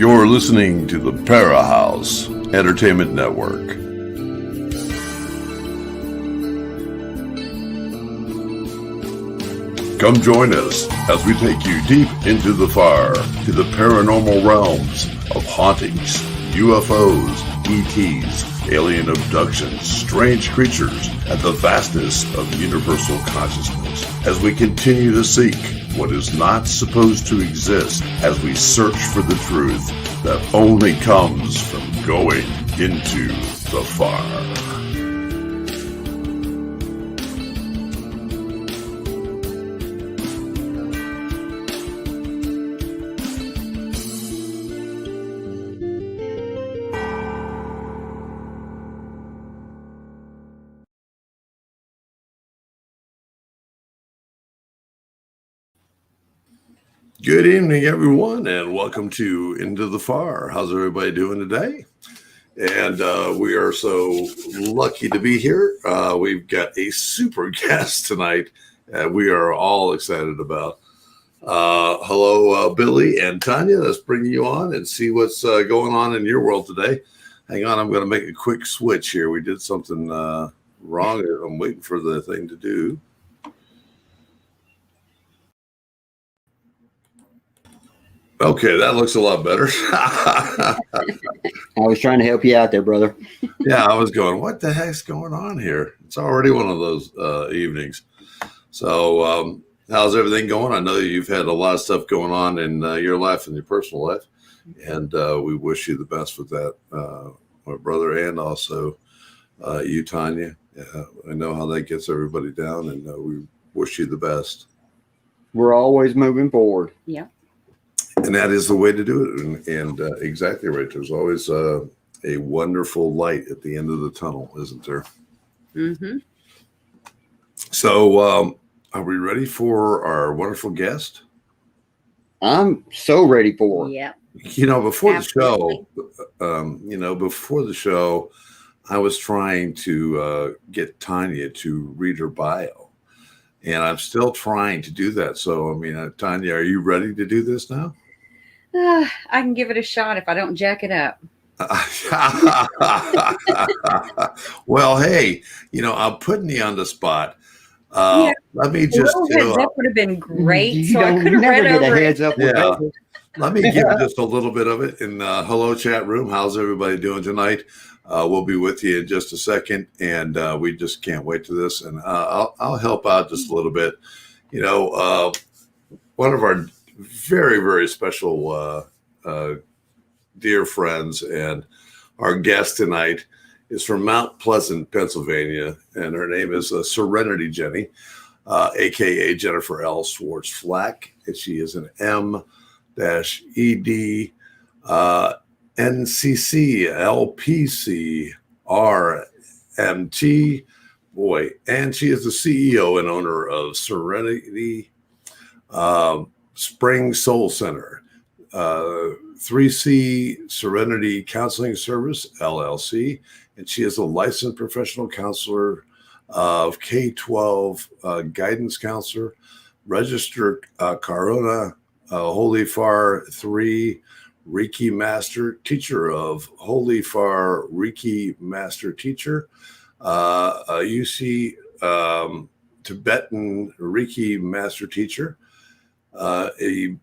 You're listening to the Para House Entertainment Network. Come join us as we take you deep into the fire to the paranormal realms of hauntings, UFOs, ETs, alien abductions, strange creatures, and the vastness of universal consciousness as we continue to seek what is not supposed to exist as we search for the truth that only comes from going into the fire. Good evening, everyone, and welcome to Into the Fire. How's everybody doing today? And we are so lucky to be here. We've got a super guest tonight we are all excited about. Hello, Billy and Tanya. Let's bring you on and see what's going on in your world today. Hang on, I'm going to make a quick switch here. We did something wrong. I'm waiting for the thing to do. Okay, that looks a lot better. I was trying to help you out there, brother. Yeah, I was going, what the heck's going on here? It's already one of those evenings. So how's everything going? I know you've had a lot of stuff going on in your life and your personal life, and we wish you the best with that, my brother, and also you, Tanya. I know how that gets everybody down, and we wish you the best. We're always moving forward. Yeah. And that is the way to do it. And exactly right. There's always a wonderful light at the end of the tunnel, isn't there? Mm-hmm. So are we ready for our wonderful guest? I'm so ready for it. Yeah. You know, before Absolutely. the show, I was trying to get Tanya to read her bio. And I'm still trying to do that. So, I mean, Tanya, are you ready to do this now? I can give it a shot if I don't jack it up. Well, hey, I'm putting you on the spot. Yeah. Let me A just little heads up would have been great. You So I don't could have never read get a over it. heads up. Yeah. Let me give just a little bit of it. And hello, chat room. How's everybody doing tonight? We'll be with you in just a second, and we just can't wait to this. And I'll help out just a little bit. One of our very, very special dear friends and our guest tonight is from Mount Pleasant, Pennsylvania, and her name is Serenity Jenny, aka Jennifer L. Schwartz-Flack, and she is an M-Ed NCC LPC RMT boy, and she is the CEO and owner of Serenity Spring Soul Center, 3C Serenity Counseling Service LLC, and she is a licensed professional counselor of K-12 guidance counselor, registered Corona Holy Far 3 Reiki Master, teacher of Holy Far Reiki Master teacher, UC Tibetan Reiki Master teacher, a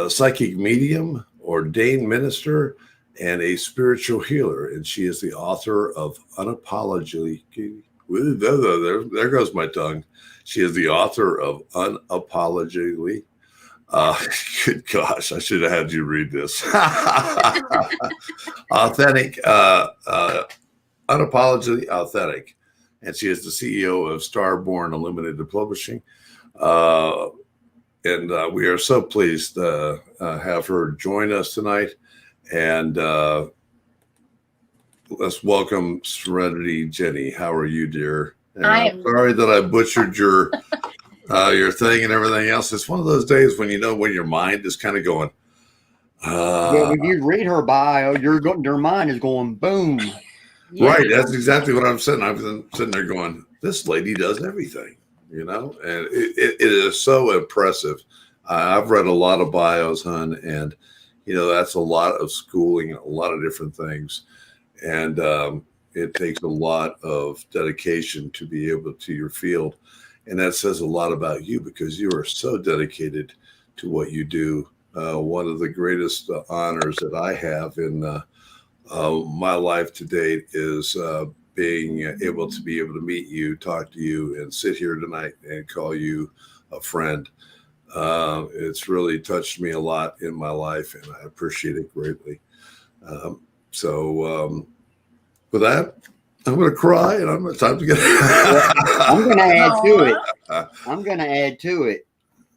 psychic medium, ordained minister, and a spiritual healer. And she is the author of Unapologetically. There goes my tongue. She is the author of Unapologetically. Good gosh, I should have had you read this. Authentic, unapologetically authentic. And she is the CEO of Starborn Illuminated Publishing. And we are so pleased to have her join us tonight. And let's welcome Serenity Jenny. How are you, dear? And I'm sorry that I butchered your thing and everything else. It's one of those days when when your mind is kind of going. Well, if you read her bio, your mind is going boom. Yeah. Right. That's exactly what I'm saying. I've been sitting there going, this lady does everything, and it is so impressive. I've read a lot of bios, hon, and that's a lot of schooling, a lot of different things. And it takes a lot of dedication to be able to your field. And that says a lot about you because you are so dedicated to what you do. One of the greatest honors that I have in my life to date is being able to meet you, talk to you, and sit here tonight and call you a friend. It's really touched me a lot in my life, and I appreciate it greatly. So with that, I'm going to cry, and it's time to get. I'm going to add to it. I'm going to add to it.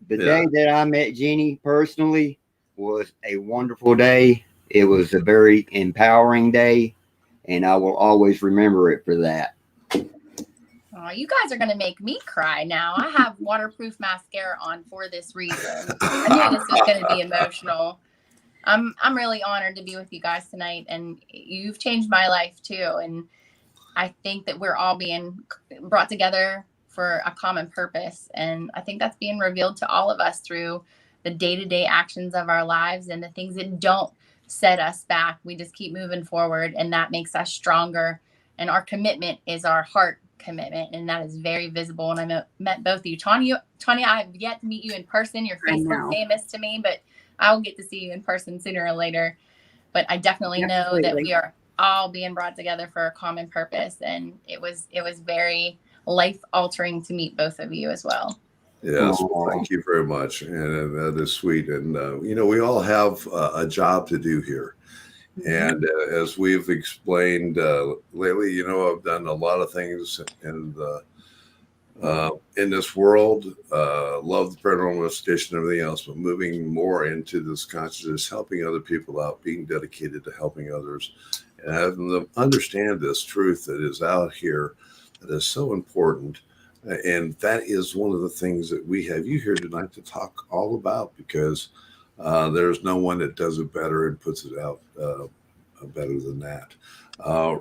The day that I met Jenny personally was a wonderful day. It was a very empowering day, and I will always remember it for that. Oh, you guys are going to make me cry now. I have waterproof mascara on for this reason. I knew this was going to be emotional. I'm really honored to be with you guys tonight, and you've changed my life too. And I think that we're all being brought together for a common purpose. And I think that's being revealed to all of us through the day-to-day actions of our lives and the things that don't set us back. We just keep moving forward, and that makes us stronger. And our commitment is our heart commitment, and that is very visible. And I met both of you. Tanya, I have yet to meet you in person. You're Facebook famous to me, but I will get to see you in person sooner or later. But I definitely know that we are all being brought together for a common purpose, and it was very life altering to meet both of you as well. Yes, thank you very much, and that is sweet. And we all have a job to do here. And as we've explained lately, I've done a lot of things in this world, love the paranormal investigation and everything else, but moving more into this consciousness, helping other people out, being dedicated to helping others, and having them understand this truth that is out here that is so important. And that is one of the things that we have you here tonight to talk all about, because there's no one that does it better and puts it out better than that.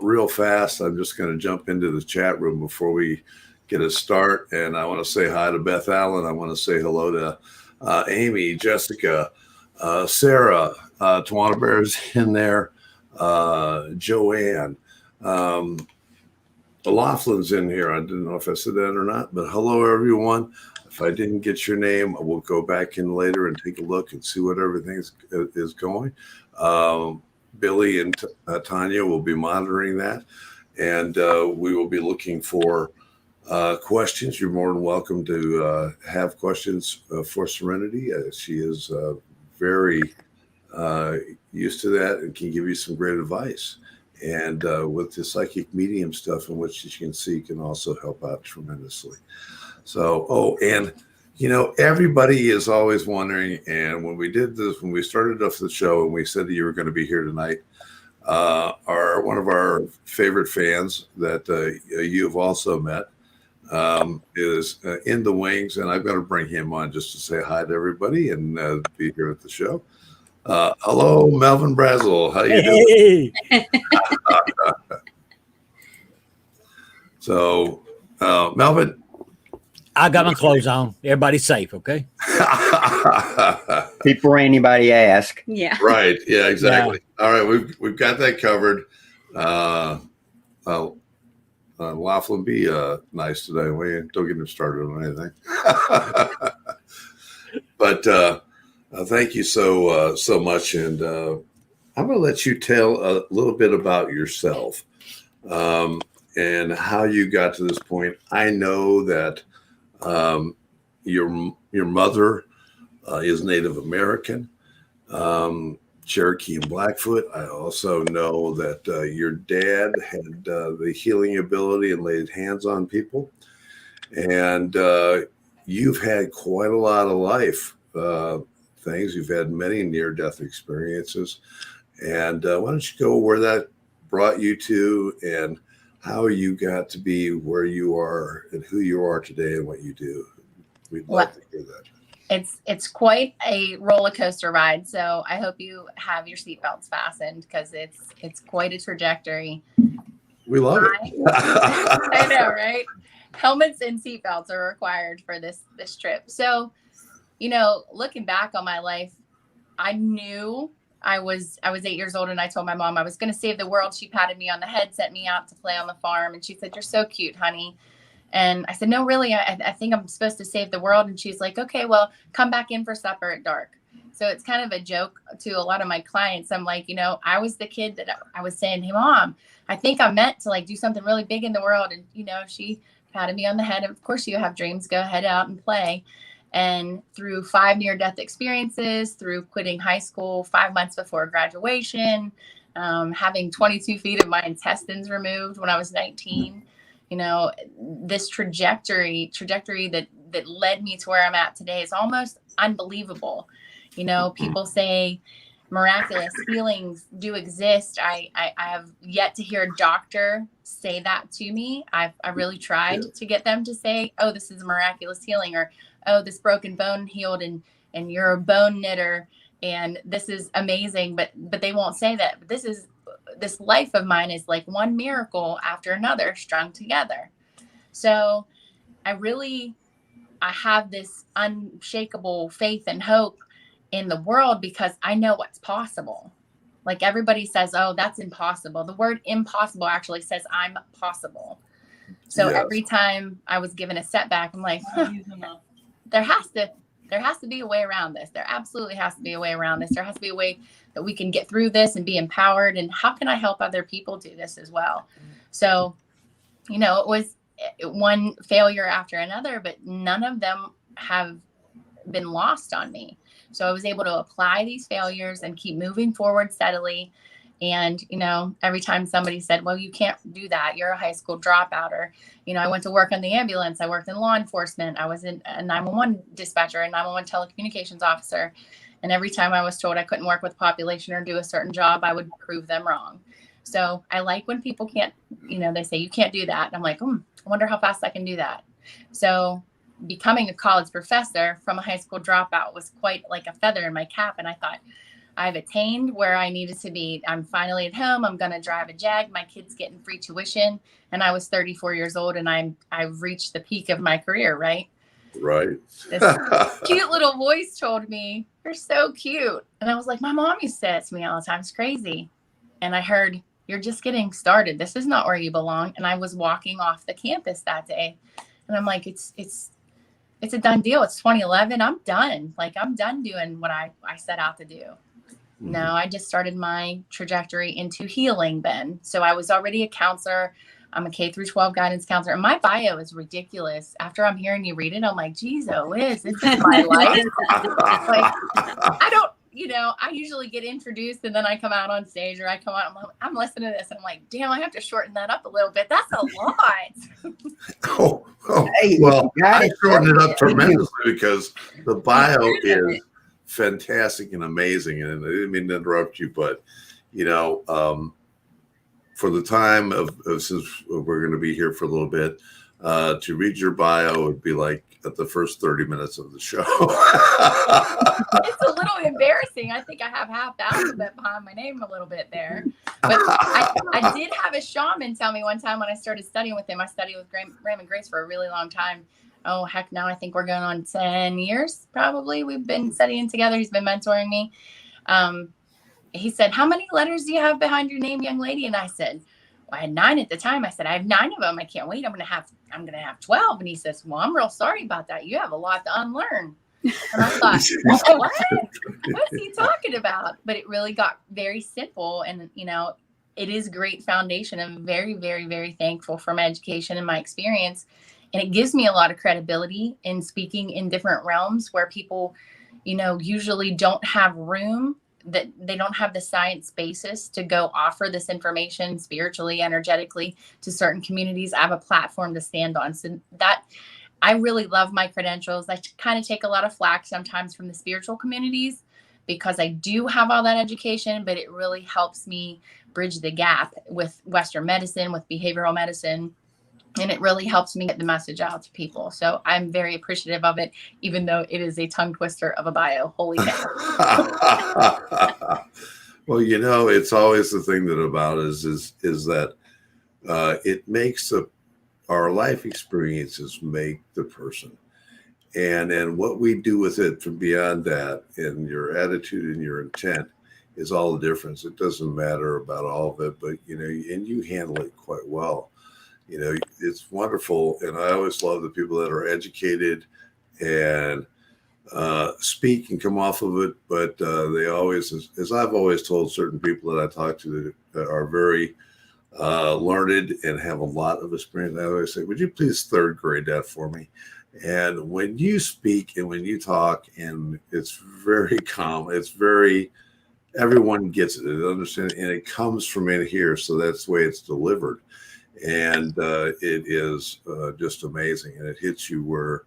Real fast, I'm just going to jump into the chat room before we get a start. And I want to say hi to Beth Allen. I want to say hello to Amy, Jessica, Sarah, Tawana Bear's in there, Joanne. Laughlin's in here. I didn't know if I said that or not, but hello, everyone. If I didn't get your name, I will go back in later and take a look and see what everything is going. Billy and Tanya will be monitoring that, and we will be looking for questions. You're more than welcome to have questions for Serenity. She is very used to that and can give you some great advice. And with the psychic medium stuff in which she can see can also help out tremendously. So, everybody is always wondering. And when we did this, when we started off the show and we said that you were going to be here tonight, one of our favorite fans that you've also met is in the wings. And I've got to bring him on just to say hi to everybody and be here at the show. Hello, Melvin Brazel. How you doing? So, Melvin, I got my clothes on. Everybody's safe, okay? Before anybody ask. Yeah. Right. Yeah, exactly. Yeah. All right, we've got that covered. Laughlin, be nice today. Don't get him started on anything. But thank you so much, and I'm going to let you tell a little bit about yourself and how you got to this point. I know that your mother is Native American, Cherokee and Blackfoot. I also know that your dad had the healing ability and laid hands on people, and you've had quite a lot of life things. You've had many near-death experiences, and why don't you go where that brought you to and how you got to be where you are and who you are today and what you do. We'd love to hear that. It's quite a roller coaster ride, so I hope you have your seatbelts fastened because it's quite a trajectory. We love it. I know, right? Helmets and seatbelts are required for this trip. So, looking back on my life, I knew I was 8 years old, and I told my mom I was going to save the world. She patted me on the head, sent me out to play on the farm, and she said, "You're so cute, honey." And I said, "No, really, I think I'm supposed to save the world." And she's like, "Okay, well, come back in for supper at dark." So it's kind of a joke to a lot of my clients. I'm like, I was the kid that I was saying, "Hey, Mom, I think I'm meant to like do something really big in the world." And, she patted me on the head. Of course, you have dreams, go head out and play. And through 5 near-death experiences, through quitting high school 5 months before graduation, having 22 feet of my intestines removed when I was 19, this trajectory that led me to where I'm at today is almost unbelievable. People say miraculous healings do exist. I have yet to hear a doctor say that to me. I really tried to get them to say, "Oh, this is a miraculous healing," or, "Oh, this broken bone healed and you're a bone knitter and this is amazing," but they won't say that. But this life of mine is like one miracle after another strung together. So I have this unshakable faith and hope in the world because I know what's possible. Like everybody says, "Oh, that's impossible." The word impossible actually says I'm possible. So every time I was given a setback, I'm like, there has to be a way around this. There absolutely has to be a way around this. There has to be a way that we can get through this and be empowered. And how can I help other people do this as well? So, it was one failure after another, but none of them have been lost on me. So I was able to apply these failures and keep moving forward steadily. And, every time somebody said, "Well, you can't do that, you're a high school dropout," or, I went to work on the ambulance, I worked in law enforcement, I was a 911 dispatcher, a 911 telecommunications officer. And every time I was told I couldn't work with the population or do a certain job, I would prove them wrong. So I like when people can't, they say, "You can't do that." And I'm like, I wonder how fast I can do that. So becoming a college professor from a high school dropout was quite like a feather in my cap. And I thought, I've attained where I needed to be. I'm finally at home. I'm going to drive a Jag. My kid's getting free tuition. And I was 34 years old, and I've reached the peak of my career, right? Right. This cute little voice told me, "You're so cute." And I was like, my mom used to say it to me all the time. It's crazy. And I heard, "You're just getting started. This is not where you belong." And I was walking off the campus that day. And I'm like, it's a done deal. It's 2011. I'm done. Like, I'm done doing what I set out to do. No, I just started my trajectory into healing then. So I was already a counselor. I'm a K through 12 guidance counselor. And my bio is ridiculous. After I'm hearing you read it, I'm like, geez, Liz, this is my life. Like, I don't, I usually get introduced and then I come out on stage, or I come out, I'm listening to this and I'm like, damn, I have to shorten that up a little bit. That's a lot. Hey, well, I shortened it up tremendously because the bio is fantastic and amazing. And I didn't mean to interrupt you, but, for the time of since we're going to be here for a little bit, to read your bio would be like at the first 30 minutes of the show. It's a little embarrassing. I think I have half the alphabet behind my name a little bit there. But I did have a shaman tell me one time when I started studying with him. I studied with Raymond Grace for a really long time. Oh, heck, now I think we're going on 10 years, probably. We've been studying together. He's been mentoring me. He said, "How many letters do you have behind your name, young lady?" And I said, well, I had 9 at the time. I said, "I have 9 of them. I can't wait. I'm going to have 12. And he says, "Well, I'm real sorry about that. You have a lot to unlearn." And I thought, what is he talking about? But it really got very simple. And, it is a great foundation. I'm very, very, very thankful for my education and my experience. And it gives me a lot of credibility in speaking in different realms where people, usually don't have room, that they don't have the science basis to go offer this information spiritually, energetically to certain communities. I have a platform to stand on. So that I really love my credentials. I kind of take a lot of flack sometimes from the spiritual communities because I do have all that education, but it really helps me bridge the gap with Western medicine, with behavioral medicine. And it really helps me get the message out to people. So I'm very appreciative of it, even though it is a tongue twister of a bio. Holy cow. Well, it's always the thing that about is that it makes our life experiences make the person. And what we do with it from beyond that, and your attitude and your intent, is all the difference. It doesn't matter about all of it, but and you handle it quite well. It's wonderful, and I always love the people that are educated and speak and come off of it, but they always, as I've always told certain people that I talk to that are very learned and have a lot of experience, I always say, would you please third grade that for me? And when you speak and when you talk, and it's very calm, it's very, everyone gets it, they understand it, and it comes from in here, so that's the way it's delivered. And it is just amazing, and it hits you where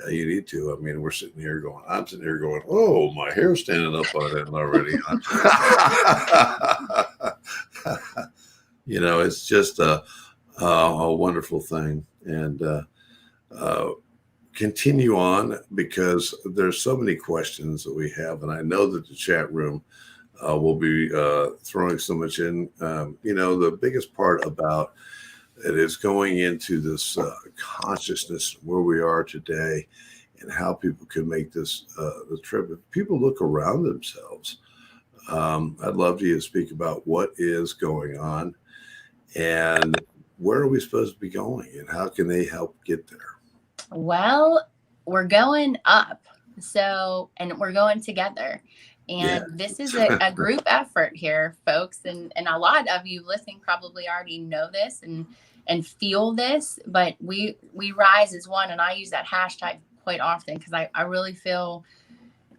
you need to. I mean, I'm sitting here going, oh, my hair's standing up on it already. It's just a wonderful thing. And continue on, because there's so many questions that we have. And I know that the chat room will be throwing so much in. The biggest part about it is going into this consciousness where we are today and how people can make this the trip. If people look around themselves, I'd love to speak about what is going on and where are we supposed to be going and how can they help get there? Well, we're going up. And we're going together. And This is a group effort here, folks. And a lot of you listening probably already know this and feel this, but we rise as one. And I use that hashtag quite often because I really feel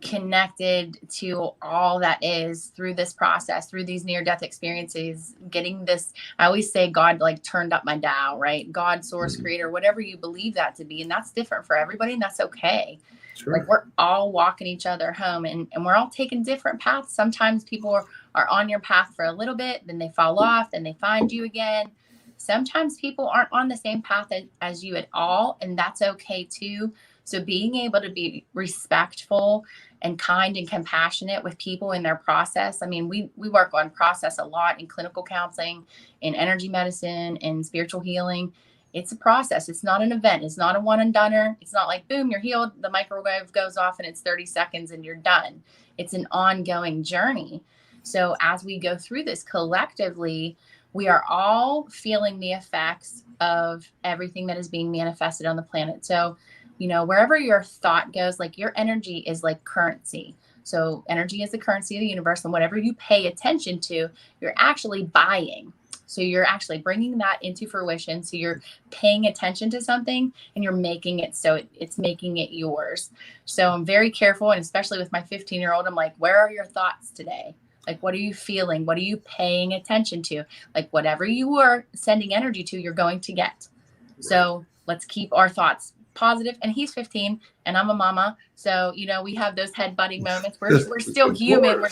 connected to all that is through this process, through these near-death experiences, getting this. I always say God turned up my dial, right? God, source, creator, whatever you believe that to be. And that's different for everybody. And that's okay. Sure. We're all walking each other home and we're all taking different paths. Sometimes people are on your path for a little bit, then they fall off, then they find you again. Sometimes people aren't on the same path as you at all, and that's okay too. So being able to be respectful and kind and compassionate with people in their process. I mean, we work on process a lot in clinical counseling, in energy medicine, in spiritual healing. It's a process. It's not an event. It's not a one and doneer. It's not like, boom, you're healed. The microwave goes off and it's 30 seconds and you're done. It's an ongoing journey. So as we go through this collectively, we are all feeling the effects of everything that is being manifested on the planet. So, wherever your thought goes, like your energy is like currency. So energy is the currency of the universe. And whatever you pay attention to, you're actually buying. So you're actually bringing that into fruition. So you're paying attention to something and you're making it so it's making it yours. So I'm very careful. And especially with my 15-year-old, I'm like, where are your thoughts today? Like, what are you feeling? What are you paying attention to? Like, whatever you are sending energy to, you're going to get. Right. So let's keep our thoughts positive. And he's 15 and I'm a mama. So, we have those head butting moments. We're still human.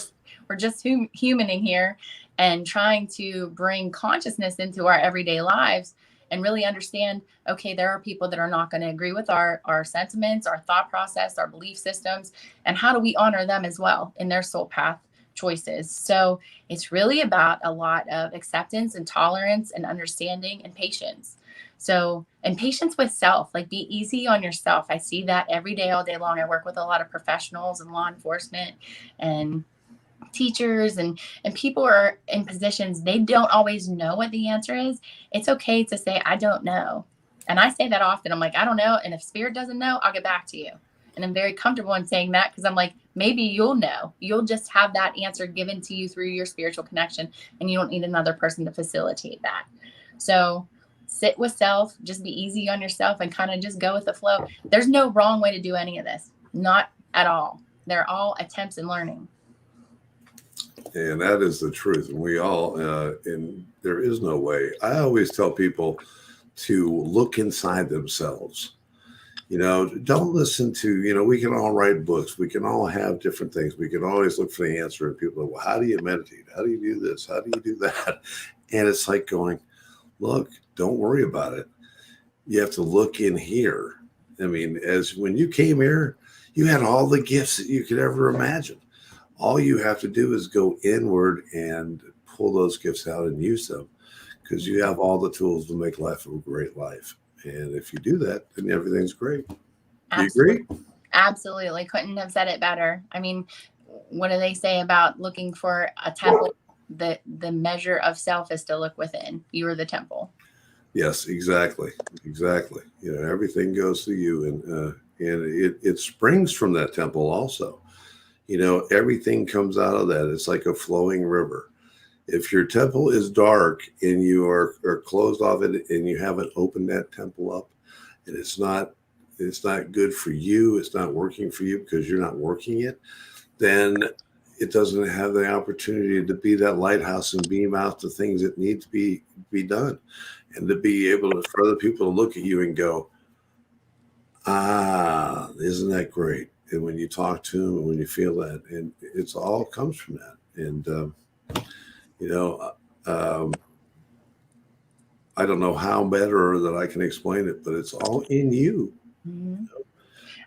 We're just humaning here and trying to bring consciousness into our everyday lives and really understand, okay, there are people that are not going to agree with our sentiments, our thought process, our belief systems, and how do we honor them as well in their soul path choices. So it's really about a lot of acceptance and tolerance and understanding and patience. So, and patience with self, like be easy on yourself. I see that every day, all day long. I work with a lot of professionals and law enforcement and teachers and people are in positions, they don't always know what the answer is. It's okay to say, I don't know. And I say that often. I'm like, I don't know. And if spirit doesn't know, I'll get back to you. And I'm very comfortable in saying that because I'm like, maybe you'll know. You'll just have that answer given to you through your spiritual connection. And you don't need another person to facilitate that. So sit with self, just be easy on yourself and kind of just go with the flow. There's no wrong way to do any of this. Not at all. They're all attempts in learning. And that is the truth. And we all, and there is no way. I always tell people to look inside themselves. Don't listen to, we can all write books. We can all have different things. We can always look for the answer. And people are, well, how do you meditate? How do you do this? How do you do that? And it's like going, look, don't worry about it. You have to look in here. I mean, as when you came here, you had all the gifts that you could ever imagine. All you have to do is go inward and pull those gifts out and use them because you have all the tools to make life a great life. And if you do that, then everything's great. Do you agree? Absolutely. Couldn't have said it better. I mean, what do they say about looking for a temple? The measure of self is to look within. You are the temple. Yes, exactly. Everything goes through you, and it springs from that temple also. Everything comes out of that. It's like a flowing river. If your temple is dark and you are closed off it, and you haven't opened that temple up, and it's not good for you, it's not working for you because you're not working it, then it doesn't have the opportunity to be that lighthouse and beam out the things that need to be done, and to be able for other people to look at you and go, isn't that great? And when you talk to them and when you feel that, and it's all comes from that. And, I don't know how better that I can explain it, but it's all in you. Mm-hmm.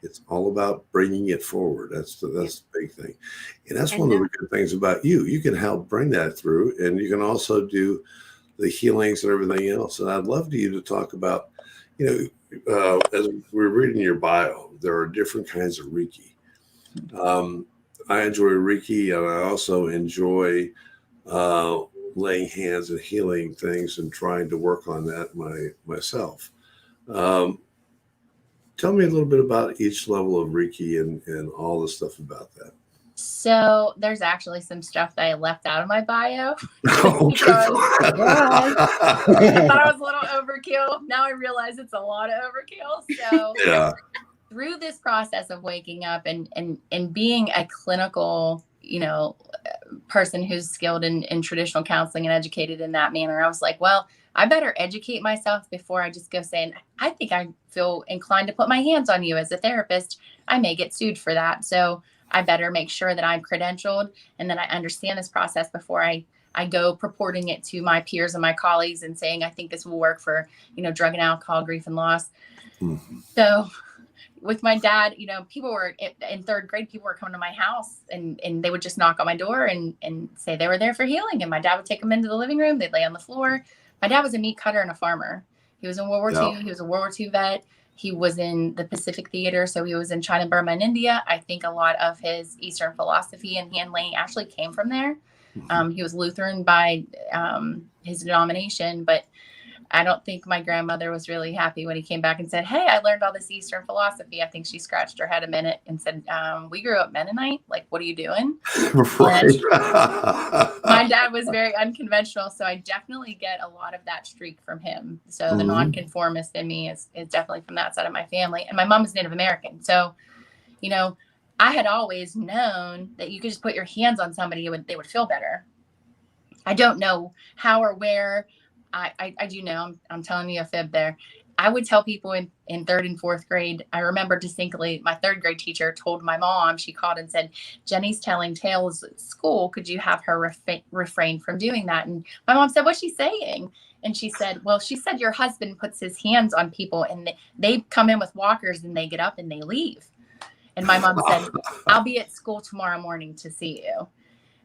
It's all about bringing it forward. That's the big thing. And that's one of the good things about you. You can help bring that through, and you can also do the healings and everything else. And I'd love you to talk about, as we're reading your bio, there are different kinds of Reiki. I enjoy Reiki, and I also enjoy laying hands and healing things and trying to work on that myself. Tell me a little bit about each level of Reiki and all the stuff about that. So there's actually some stuff that I left out of my bio. Okay. I thought it was a little overkill. Now I realize it's a lot of overkill. So yeah. Through this process of waking up and being a clinical, person who's skilled in traditional counseling and educated in that manner, I was like, well, I better educate myself before I just go saying, I think I feel inclined to put my hands on you as a therapist. I may get sued for that. So I better make sure that I'm credentialed and that I understand this process before I go purporting it to my peers and my colleagues and saying, I think this will work for, drug and alcohol, grief and loss. Mm-hmm. So with my dad, people were in third grade, people were coming to my house and they would just knock on my door and say they were there for healing. And my dad would take them into the living room. They'd lay on the floor. My dad was a meat cutter and a farmer. He was in World War II. He was a World War II vet. He was in the Pacific Theater. So he was in China, Burma, and India. I think a lot of his Eastern philosophy and handling actually came from there. He was Lutheran by his denomination, but I don't think my grandmother was really happy when he came back and said, hey, I learned all this Eastern philosophy. I think she scratched her head a minute and said, we grew up Mennonite. Like, what are you doing? Right. My dad was very unconventional. So I definitely get a lot of that streak from him. So the nonconformist in me is definitely from that side of my family. And my mom is Native American. So, I had always known that you could just put your hands on somebody, they would feel better. I don't know how or where. I do know, I'm telling you a fib there. I would tell people in third and fourth grade, I remember distinctly my third grade teacher told my mom, she called and said, Jenny's telling tales at school. Could you have her refrain from doing that? And my mom said, what's she saying? And she said, well, she said your husband puts his hands on people and they come in with walkers and they get up and they leave. And my mom said, I'll be at school tomorrow morning to see you.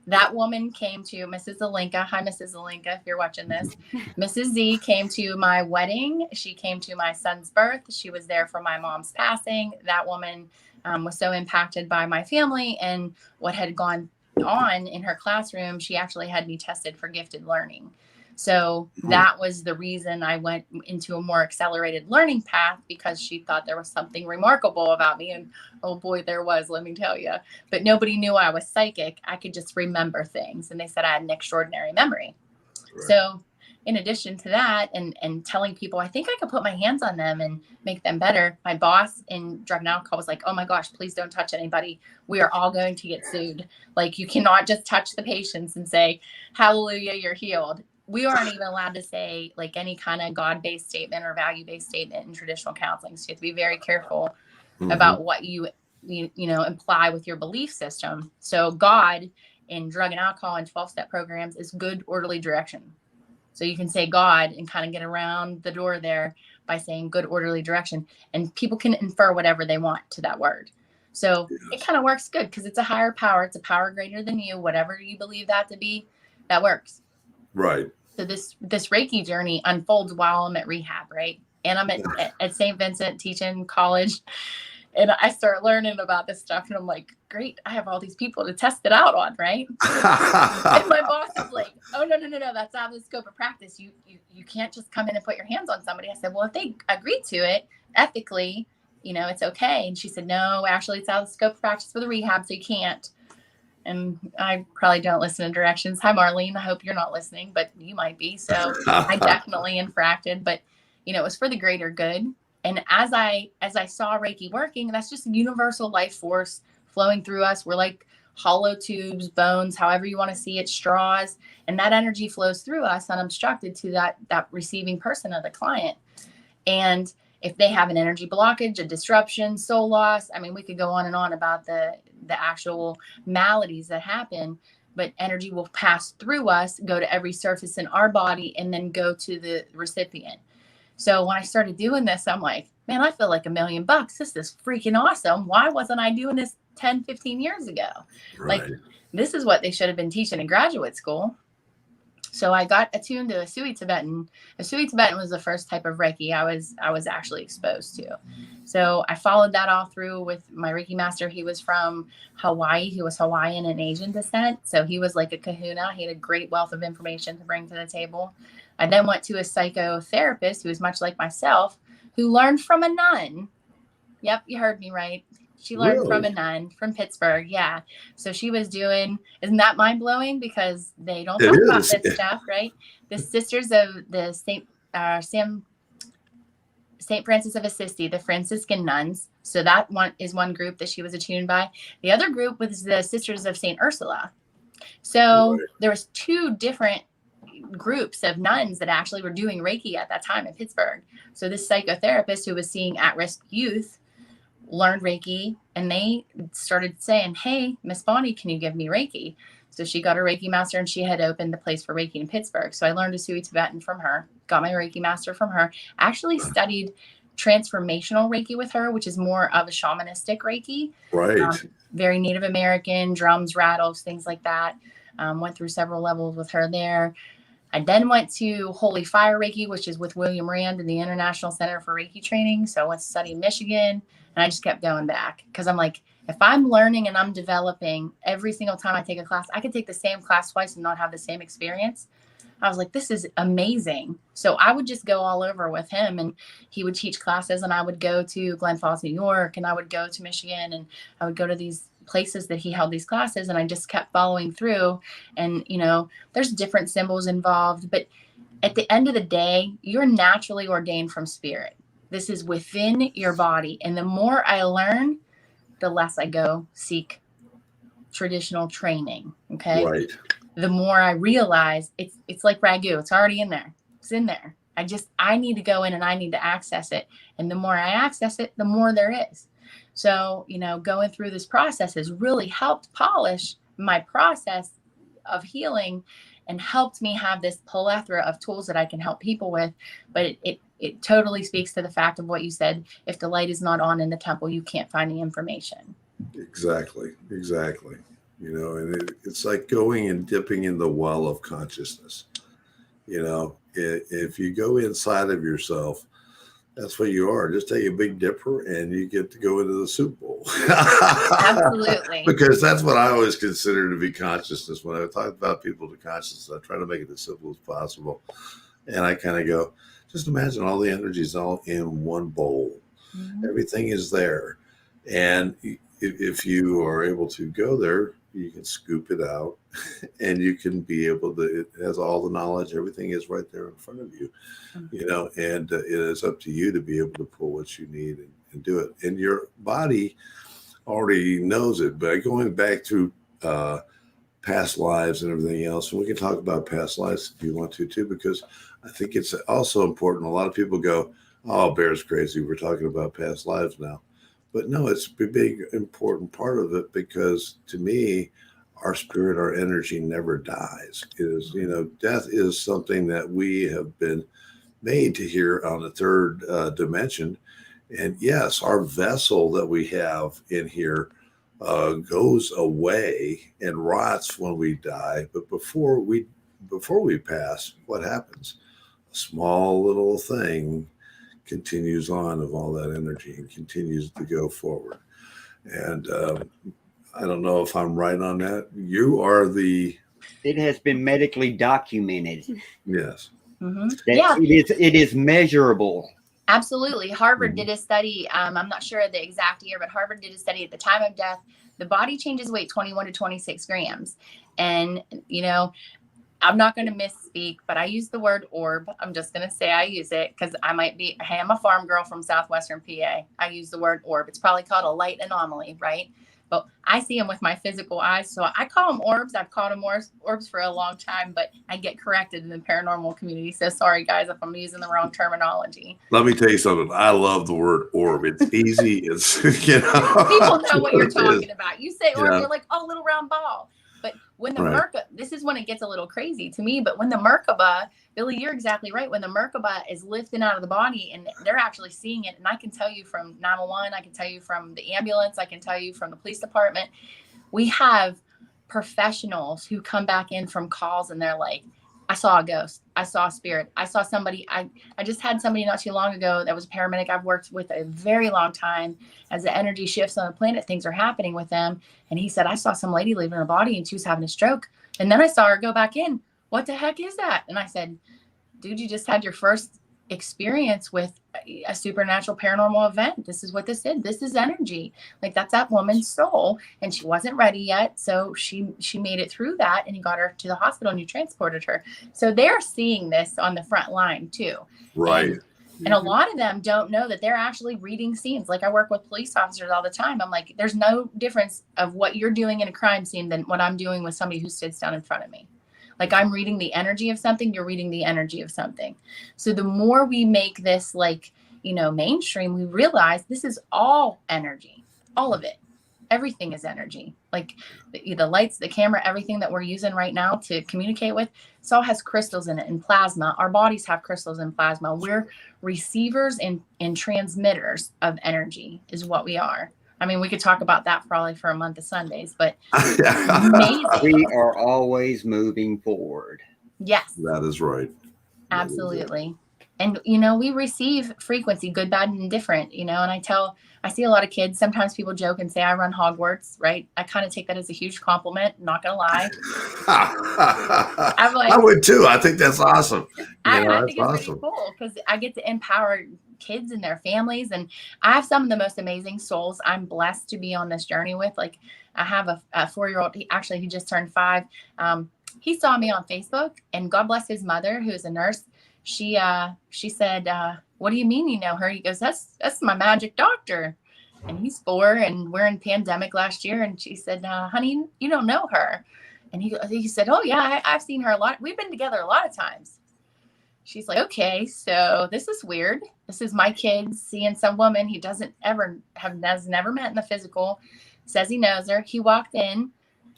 That woman came to Mrs. Zelinka. Hi, Mrs. Zelinka, if you're watching this. Mrs. Z came to my wedding. She came to my son's birth. She was there for my mom's passing. That woman was so impacted by my family and what had gone on in her classroom. She actually had me tested for gifted learning. So that was the reason I went into a more accelerated learning path, because she thought there was something remarkable about me. And oh boy, there was, let me tell you. But nobody knew I was psychic. I could just remember things. And they said I had an extraordinary memory. Right. So in addition to that, and telling people, I think I could put my hands on them and make them better. My boss in drug and alcohol was like, oh my gosh, please don't touch anybody. We are all going to get sued. Like, you cannot just touch the patients and say, hallelujah, you're healed. We aren't even allowed to say like any kind of God-based statement or value-based statement in traditional counseling. So you have to be very careful about what you imply with your belief system. So God in drug and alcohol and 12-step programs is good, orderly direction. So you can say God and kind of get around the door there by saying good, orderly direction. And people can infer whatever they want to that word. So it kind of works good because it's a higher power. It's a power greater than you. Whatever you believe that to be, that works. Right. So this Reiki journey unfolds while I'm at rehab, right? And I'm at St. Vincent teaching college. And I start learning about this stuff, and I'm like, great, I have all these people to test it out on, right? And my boss is like, oh, no, that's out of the scope of practice. You can't just come in and put your hands on somebody. I said, well, if they agree to it ethically, it's okay. And she said, no, actually, it's out of the scope of practice for the rehab, so you can't. And I probably don't listen to directions. Hi, Marlene. I hope you're not listening, but you might be. So I definitely infracted, but it was for the greater good. And as I saw Reiki working, that's just a universal life force flowing through us. We're like hollow tubes, bones, however you want to see it, straws, and that energy flows through us unobstructed to that receiving person of the client. And if they have an energy blockage, a disruption, soul loss, I mean, we could go on and on about the actual maladies that happen, but energy will pass through us, go to every surface in our body, and then go to the recipient. So when I started doing this, I'm like, man, I feel like $1 million. This is freaking awesome. Why wasn't I doing this 10, 15 years ago? Right. Like, this is what they should have been teaching in graduate school. So I got attuned to a Sui Tibetan. A Sui Tibetan was the first type of Reiki I was actually exposed to. So I followed that all through with my Reiki master. He was from Hawaii. He was Hawaiian and Asian descent. So he was like a kahuna. He had a great wealth of information to bring to the table. I then went to a psychotherapist who was much like myself, who learned from a nun. Yep, you heard me right. She learned from a nun from Pittsburgh. Yeah. So she was doing, isn't that mind blowing? Because they don't talk about this stuff, right? The Sisters of the St. Francis of Assisi, the Franciscan nuns. So that one is one group that she was attuned by. The other group was the Sisters of St. Ursula. So there was 2 different groups of nuns that actually were doing Reiki at that time in Pittsburgh. So this psychotherapist who was seeing at-risk youth learned Reiki, and they started saying, hey, Miss Bonnie, can you give me Reiki? So she got a Reiki master, and she had opened the place for Reiki in Pittsburgh. So I learned a Sui Tibetan from her, got my Reiki master from her, actually studied transformational Reiki with her, which is more of a shamanistic Reiki. Right. Very Native American, drums, rattles, things like that. Went through several levels with her there. I then went to Holy Fire Reiki, which is with William Rand and the International Center for Reiki Training. So I went to study in Michigan, and I just kept going back because I'm like, if I'm learning and I'm developing every single time I take a class, I could take the same class twice and not have the same experience. I was like, this is amazing. So I would just go all over with him, and he would teach classes, and I would go to Glen Falls, New York, and I would go to Michigan, and I would go to these places that he held these classes, and I just kept following through. And there's different symbols involved, but at the end of the day, you're naturally ordained from spirit. This is within your body, and the more I learn, the less I go seek traditional training. Okay. Right. The more I realize it's like ragu. It's already in there. It's in there. I need to go in and I need to access it. And the more I access it, the more there is. So, going through this process has really helped polish my process of healing and helped me have this plethora of tools that I can help people with. But it totally speaks to the fact of what you said. If the light is not on in the temple, you can't find the information. Exactly. And it's like going and dipping in the well of consciousness. If you go inside of yourself, that's what you are. Just take a big dipper and you get to go into the soup bowl. Absolutely. Because that's what I always consider to be consciousness. When I talk about people to consciousness, I try to make it as simple as possible. And I kind of go, just imagine all the energies all in one bowl. Mm-hmm. Everything is there. And if you are able to go there, you can scoop it out and you can be able to, it has all the knowledge, everything is right there in front of you, and it is up to you to be able to pull what you need and do it. And your body already knows it, but going back through past lives and everything else, and we can talk about past lives if you want to too, because I think it's also important. A lot of people go, oh, Bear's crazy. We're talking about past lives now. But no, it's a big, important part of it because to me, our spirit, our energy never dies. It is, death is something that we have been made to hear on the third dimension. And yes, our vessel that we have in here goes away and rots when we die. But before we pass, what happens? A small little thing continues on of all that energy and continues to go forward. And I don't know if I'm right on that. You are the It has been medically documented. yes. Mm-hmm. That Yeah, it is measurable. absolutely. Harvard Mhm. did a study. I'm not sure the exact year, but Harvard did a study at the time of death. The body changes weight 21 to 26 grams. And, I'm not going to misspeak, but I use the word orb. I'm just going to say I use it because hey, I'm a farm girl from Southwestern PA. I use the word orb. It's probably called a light anomaly, right? But I see them with my physical eyes. So I call them orbs. I've called them orbs for a long time, but I get corrected in the paranormal community. So sorry, guys, if I'm using the wrong terminology. Let me tell you something. I love the word orb. It's easy. It's People know what you're it talking is. about. You say orb, Yeah. they're like, oh, little round ball. But when the Right. this is when it gets a little crazy to me. But when the Merkaba, Billy, you're exactly right. When the Merkaba is lifting out of the body and they're actually seeing it, and I can tell you from 911, I can tell you from the ambulance, I can tell you from the police department, we have professionals who come back in from calls and they're like, I saw a ghost. I saw a spirit. I saw somebody. I just had somebody not too long ago that was a paramedic I've worked with a very long time. As the energy shifts on the planet, things are happening with them. And he said, I saw some lady leaving her body and she was having a stroke. And then I saw her go back in. What the heck is that? And I said, dude, you just had your first experience with a supernatural paranormal event. This is what this is. This is energy. Like that's that woman's soul. And she wasn't ready yet. So she made it through that and you got her to the hospital and you transported her. So they're seeing this on the front line too. Right. And a lot of them don't know that they're actually reading scenes. Like I work with police officers all the time. I'm like, there's no difference of what you're doing in a crime scene than what I'm doing with somebody who sits down in front of me. Like I'm reading the energy of something, you're reading the energy of something. So the more we make this mainstream, we realize this is all energy, all of it. Everything is energy. Like the lights, the camera, everything that we're using right now to communicate with, it all has crystals in it and plasma. Our bodies have crystals and plasma. We're receivers and transmitters of energy is what we are. I mean, we could talk about that probably for a month of Sundays, but amazing. We are always moving forward. Yes. That is right. Absolutely. And, we receive frequency, good, bad, and indifferent, and I see a lot of kids. Sometimes people joke and say, I run Hogwarts, right? I kind of take that as a huge compliment. Not going to lie. I'm like, I would too. I think that's awesome. I think it's pretty cool because I get to empower kids and their families. And I have some of the most amazing souls I'm blessed to be on this journey with. Like I have a 4-year-old. He just turned 5. He saw me on Facebook and God bless his mother, who is a nurse. She said, what do you mean you know her? He goes, that's my magic doctor. And he's 4 and we're in pandemic last year. And she said, honey, you don't know her. And he said, oh yeah, I've seen her a lot. We've been together a lot of times. She's like, okay, so this is weird. This is my kid seeing some woman he has never met in the physical, says he knows her. He walked in.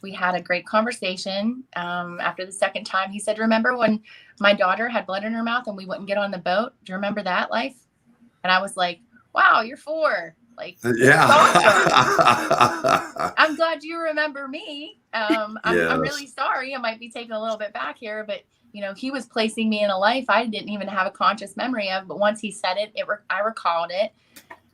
We had a great conversation. After the second time, he said, remember when my daughter had blood in her mouth and we wouldn't get on the boat? Do you remember that life? And I was like, wow, you're 4. Like, yeah. awesome. I'm glad you remember me. I'm really sorry. I might be taking a little bit back here, but he was placing me in a life I didn't even have a conscious memory of. But once he said it, I recalled it.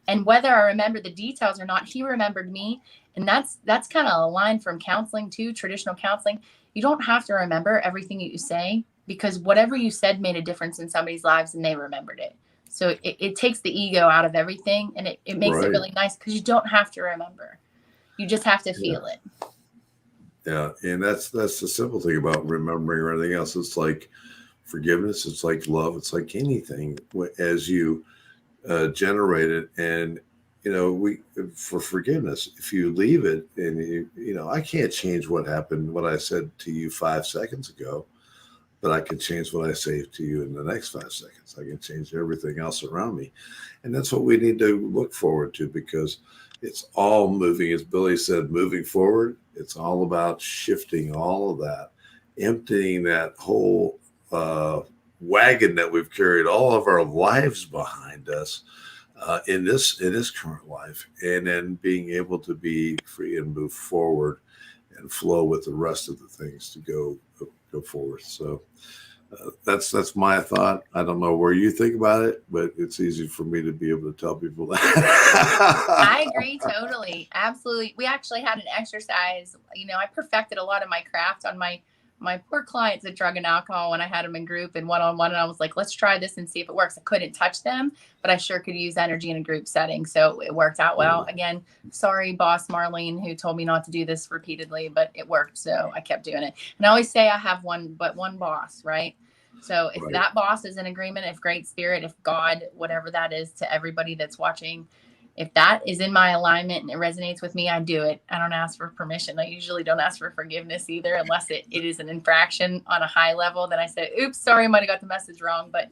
And whether I remember the details or not, he remembered me. And that's kind of a line from counseling too, traditional counseling. You don't have to remember everything you say because whatever you said made a difference in somebody's lives and they remembered it. So it takes the ego out of everything and it makes it really nice because you don't have to remember. You just have to feel it. Yeah. And that's the simple thing about remembering or anything else. It's like forgiveness. It's like love. It's like anything as you generate it. And, for forgiveness, if you leave it and I can't change what happened, what I said to you 5 seconds ago, but I can change what I say to you in the next 5 seconds. I can change everything else around me. And that's what we need to look forward to because it's all moving, as Billy said, moving forward. It's all about shifting all of that, emptying that whole wagon that we've carried all of our lives behind us in this current life, and then being able to be free and move forward and flow with the rest of the things to go forward. So That's my thought. I don't know where you think about it, but it's easy for me to be able to tell people that. I agree totally. Absolutely. We actually had an exercise. I perfected a lot of my craft on my poor clients at drug and alcohol when I had them in group and one-on-one. And I was like, let's try this and see if it works. I couldn't touch them, but I sure could use energy in a group setting. So it worked out well. Again, sorry, boss Marlene, who told me not to do this repeatedly, but it worked. So I kept doing it. And I always say I have one boss, right? So if that boss is in agreement, if Great Spirit, if God, whatever that is to everybody that's watching, if that is in my alignment and it resonates with me, I do it. I don't ask for permission. I usually don't ask for forgiveness either, unless it is an infraction on a high level. Then I say, oops, sorry, I might have got the message wrong. But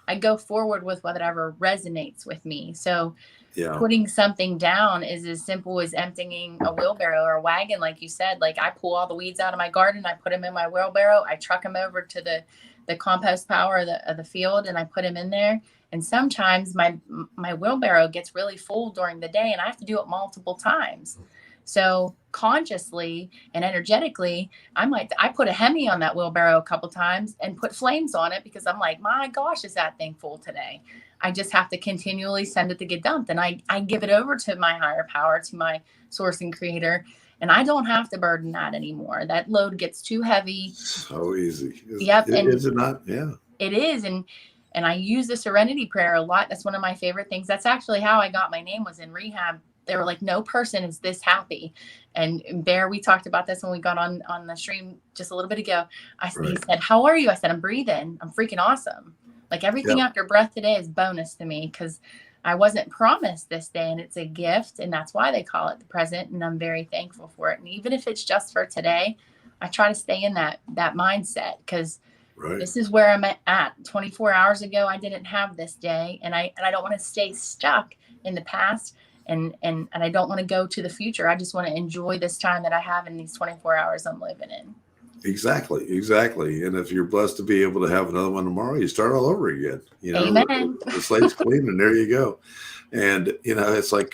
I go forward with whatever resonates with me. So putting something down is as simple as emptying a wheelbarrow or a wagon, like you said. Like I pull all the weeds out of my garden, I put them in my wheelbarrow, I truck them over to the compost power of the field, and I put them in there. And sometimes my wheelbarrow gets really full during the day and I have to do it multiple times. So consciously and energetically, I put a Hemi on that wheelbarrow a couple times and put flames on it, because I'm like, my gosh, is that thing full today? I just have to continually send it to get dumped. And I give it over to my higher power, to my source and creator. And I don't have to burden that anymore. That load gets too heavy. So easy. Yep. Is it not? Yeah. It is. And I use the Serenity prayer a lot. That's one of my favorite things. That's actually how I got my name, was in rehab. They were like, no person is this happy. And Bear, we talked about this when we got on the stream just a little bit ago. He said, how are you? I said, I'm breathing. I'm freaking awesome. Like everything after breath today is bonus to me, because I wasn't promised this day, and it's a gift. And that's why they call it the present. And I'm very thankful for it. And even if it's just for today, I try to stay in that mindset, because this is where I'm at. 24 hours ago, I didn't have this day, and I don't want to stay stuck in the past, and I don't want to go to the future. I just want to enjoy this time that I have in these 24 hours I'm living in. Exactly. And if you're blessed to be able to have another one tomorrow, you start all over again. Amen. The slate's clean, and there you go. And it's like,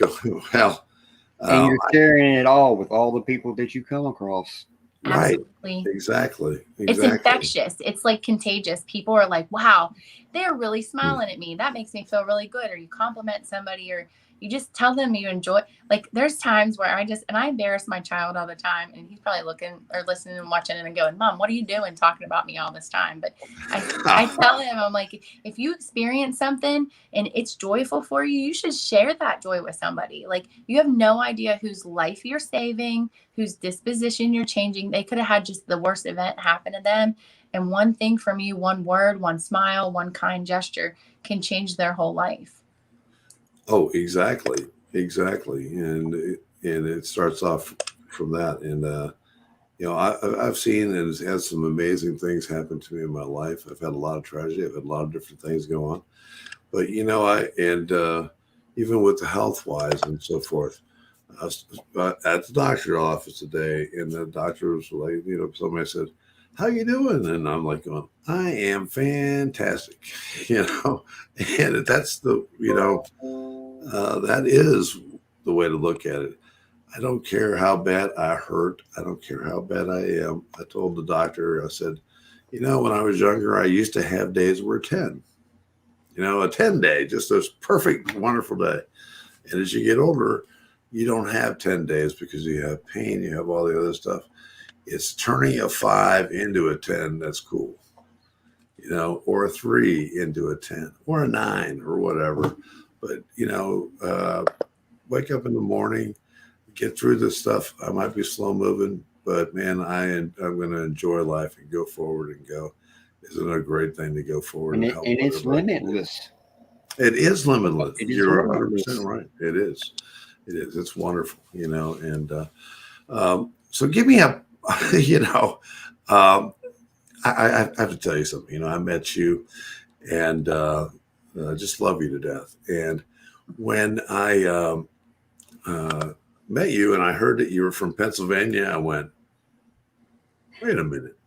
well, and you're sharing it all with all the people that you come across. Absolutely. Right. Exactly. It's infectious. It's like contagious. People are like, wow, they're really smiling at me. That makes me feel really good. Or you compliment somebody, or you just tell them you enjoy. Like there's times where I embarrass my child all the time, and he's probably looking or listening and watching it and going, Mom, what are you doing talking about me all this time? But I tell him, I'm like, if you experience something and it's joyful for you, you should share that joy with somebody. Like you have no idea whose life you're saving, whose disposition you're changing. They could have had just the worst event happen to them. And one thing from you, one word, one smile, one kind gesture can change their whole life. Oh, exactly. And it starts off from that. And, I've seen and had some amazing things happen to me in my life. I've had a lot of tragedy. I've had a lot of different things go on. But, even with the health wise and so forth, I was at the doctor's office today, and the doctor was like, somebody said, how you doing? And I'm like going, I am fantastic, and that's that is the way to look at it. I don't care how bad I hurt. I don't care how bad I am. I told the doctor, I said, when I was younger, I used to have days where 10, a 10 day, just a perfect, wonderful day. And as you get older, you don't have 10 days because you have pain, you have all the other stuff. It's turning a 5 into a 10. That's cool. Or a 3 into a 10 or a 9 or whatever. But, wake up in the morning, get through this stuff. I might be slow moving, but man, I'm going to enjoy life and go forward and go. Isn't it a great thing to go forward? And it's limitless. It is limitless. You're 100% right. It is. It's wonderful, and so give me a, I have to tell you something. I met you, and I just love you to death. And when I met you and I heard that you were from Pennsylvania, I went, wait a minute.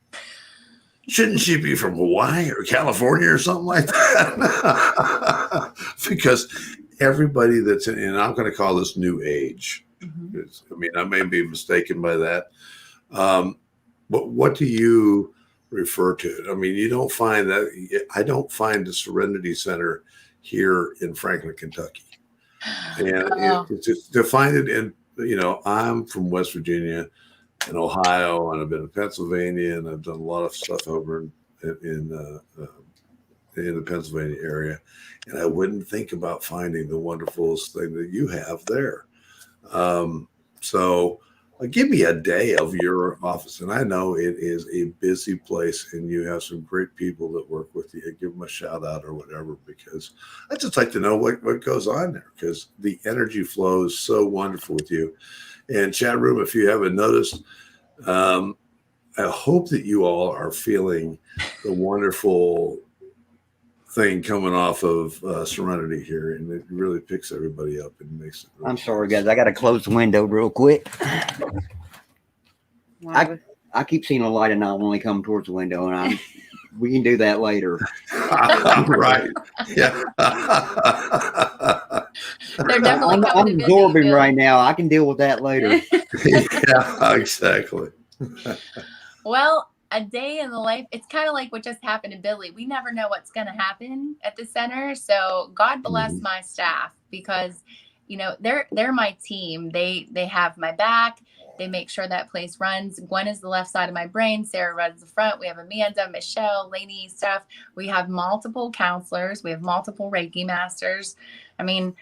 Shouldn't she be from Hawaii or California or something like that? Because everybody that's in, and I'm going to call this new age. Mm-hmm. I may be mistaken by that. But what do you refer to it. I mean, you don't find that. I don't find the Serenity Center here in Franklin, Kentucky. And it's just to find it in, I'm from West Virginia and Ohio, and I've been in Pennsylvania, and I've done a lot of stuff over in the Pennsylvania area. And I wouldn't think about finding the wonderful thing that you have there. So give me a day of your office. And I know it is a busy place and you have some great people that work with you. Give them a shout out or whatever, because I just like to know what goes on there, because the energy flow is so wonderful with you. And chat room, if you haven't noticed, I hope that you all are feeling the wonderful thing coming off of Serenity here, and it really picks everybody up and makes it really I'm sorry, guys. I got to close the window real quick. Wow. I keep seeing a light and not only come towards the window, and we can do that later. right. Yeah. They're definitely I'm coming to visit absorbing you. right now. I can deal with that later. Yeah, exactly. Well, a day in the life, it's kind of like what just happened to Billy. We never know what's going to happen at the center. So God bless my staff, because, they're my team. They have my back. They make sure that place runs. Gwen is the left side of my brain. Sarah runs the front. We have Amanda, Michelle, Lainey, stuff. We have multiple counselors. We have multiple Reiki masters. I mean,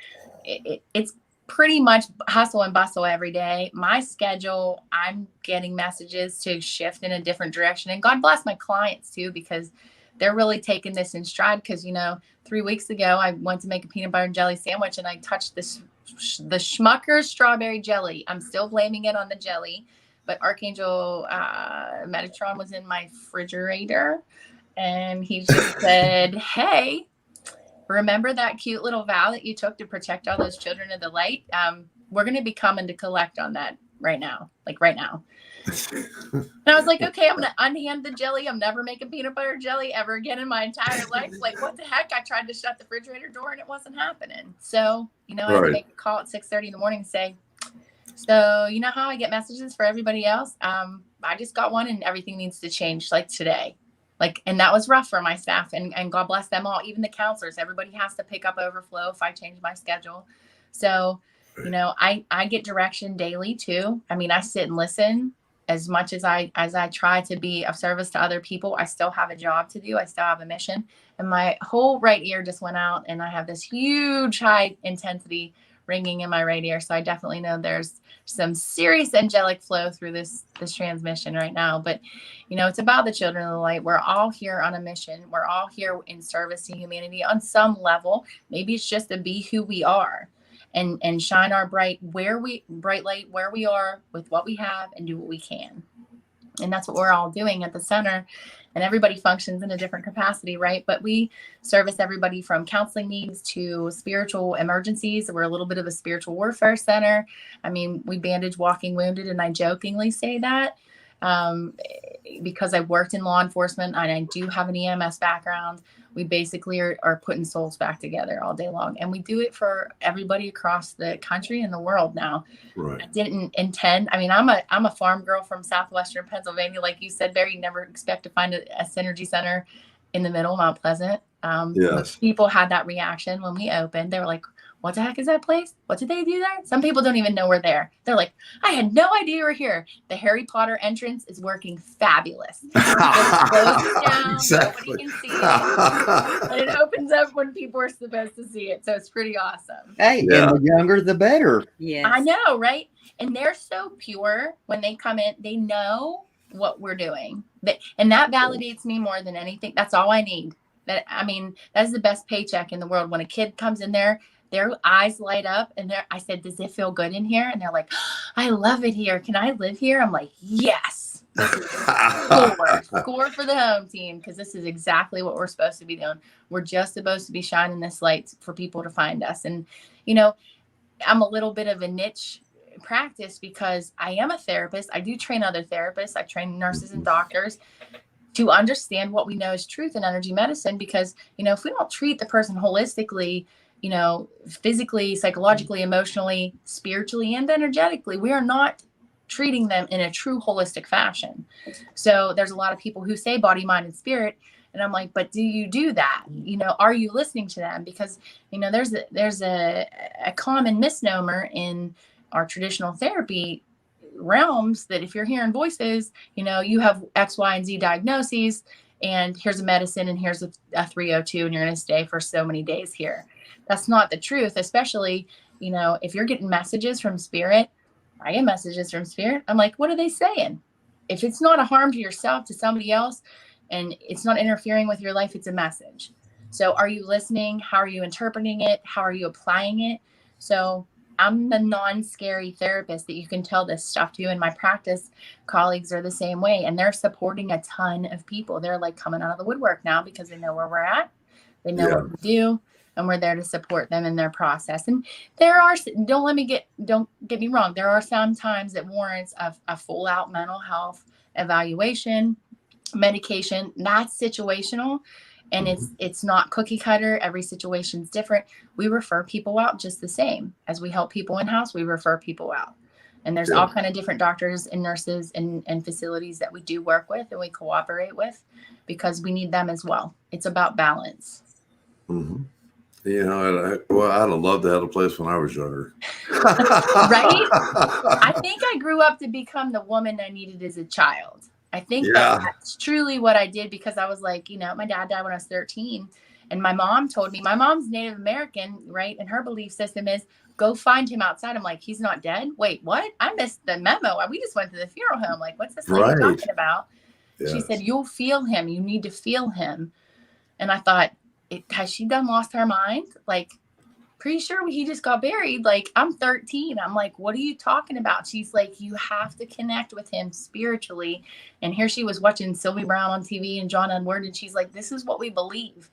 it's pretty much hustle and bustle every day. My schedule, I'm getting messages to shift in a different direction. And God bless my clients too, because they're really taking this in stride. Because, 3 weeks ago, I went to make a peanut butter and jelly sandwich and I touched the Schmucker's strawberry jelly. I'm still blaming it on the jelly, but Archangel Metatron was in my refrigerator and he just said, "Hey, remember that cute little vow that you took to protect all those children of the light? We're going to be coming to collect on that right now, like right now." And I was like, okay, I'm going to unhand the jelly. I'm never making peanut butter jelly ever again in my entire life. Like, what the heck? I tried to shut the refrigerator door and it wasn't happening. So, I had to make a call at 6:30 in the morning and say, so you know how I get messages for everybody else? I just got one and everything needs to change like today. And that was rough for my staff, and God bless them all. Even the counselors, everybody has to pick up overflow if I change my schedule. So, I get direction daily too. I mean, I sit and listen. As much as I try to be of service to other people, I still have a job to do. I still have a mission, and my whole right ear just went out, and I have this huge high intensity ringing in my right ear. So I definitely know there's some serious angelic flow through this transmission right now. But, it's about the children of the light. We're all here on a mission. We're all here in service to humanity on some level. Maybe it's just to be who we are and shine our bright light where we are with what we have and do what we can. And that's what we're all doing at the center. And everybody functions in a different capacity, right? But we service everybody from counseling needs to spiritual emergencies. We're a little bit of a spiritual warfare center. I mean, we bandage walking wounded, and I jokingly say that because I worked in law enforcement and I do have an EMS background. We basically are putting souls back together all day long. And we do it for everybody across the country and the world now. Right. I didn't intend. I mean, I'm a farm girl from southwestern Pennsylvania. Like you said, Barry, you never expect to find a Synergy Center in the middle of Mount Pleasant. Yes. People had that reaction when we opened. They were like, what the heck is that place? What did they do there? Some people don't even know we're there. They're like, I had no idea you were here. The Harry Potter entrance is working fabulous. It closes down, Exactly. nobody can see it. And it opens up when people are supposed to see it. So it's pretty awesome. Hey, Yeah. and the younger, the better. Yes. I know, right? And they're so pure when they come in. They know what we're doing. And that validates me more than anything. That's all I need. That's the best paycheck in the world. When a kid comes in there, their eyes light up and I said, does it feel good in here? And they're like, I love it here. Can I live here? I'm like, yes. This is score for the home team, because this is exactly what we're supposed to be doing. We're just supposed to be shining this light for people to find us. And, I'm a little bit of a niche practice because I am a therapist. I do train other therapists. I train nurses and doctors to understand what we know is truth in energy medicine. Because, if we don't treat the person holistically, physically, psychologically, emotionally, spiritually, and energetically, we are not treating them in a true holistic fashion. So there's a lot of people who say body, mind, and spirit. And I'm like, but do you do that? You know, are you listening to them? Because, you know, there's a common misnomer in our traditional therapy realms that if you're hearing voices, you know, you have X, Y, and Z diagnoses, and here's a medicine, and here's a 302, and you're going to stay for so many days here. That's not the truth, especially, you know, if you're getting messages from spirit. I get messages from spirit. I'm like, what are they saying? If it's not a harm to yourself, to somebody else, and it's not interfering with your life, it's a message. So are you listening? How are you interpreting it? How are you applying it? So I'm the non-scary therapist that you can tell this stuff to. And my practice colleagues are the same way. And they're supporting a ton of people. They're like coming out of the woodwork now because they know where we're at. They know what we do. And we're there to support them in their process. And there are, don't get me wrong. There are some times that warrants a full out mental health evaluation, medication. That's situational. And it's not cookie cutter. Every situation's different. We refer people out just the same as we help people in-house. We refer people out. And there's all kind of different doctors and nurses and facilities that we do work with and we cooperate with because we need them as well. It's about balance. Mm-hmm. You know, I'd have loved to have a place when I was younger. Right? I think I grew up to become the woman I needed as a child. I think that's truly what I did because I was like, you know, my dad died when I was 13. And my mom told me, my mom's Native American, right? And her belief system is go find him outside. I'm like, he's not dead? Wait, what? I missed the memo. We just went to the funeral home. Like, what's this lady talking about? Yes. She said, you'll feel him. You need to feel him. And I thought, has she done lost her mind? Like, pretty sure he just got buried. Like, I'm 13. I'm like, what are you talking about? She's like, you have to connect with him spiritually. And here she was watching Sylvie Brown on TV and John Edward. And she's like, this is what we believe.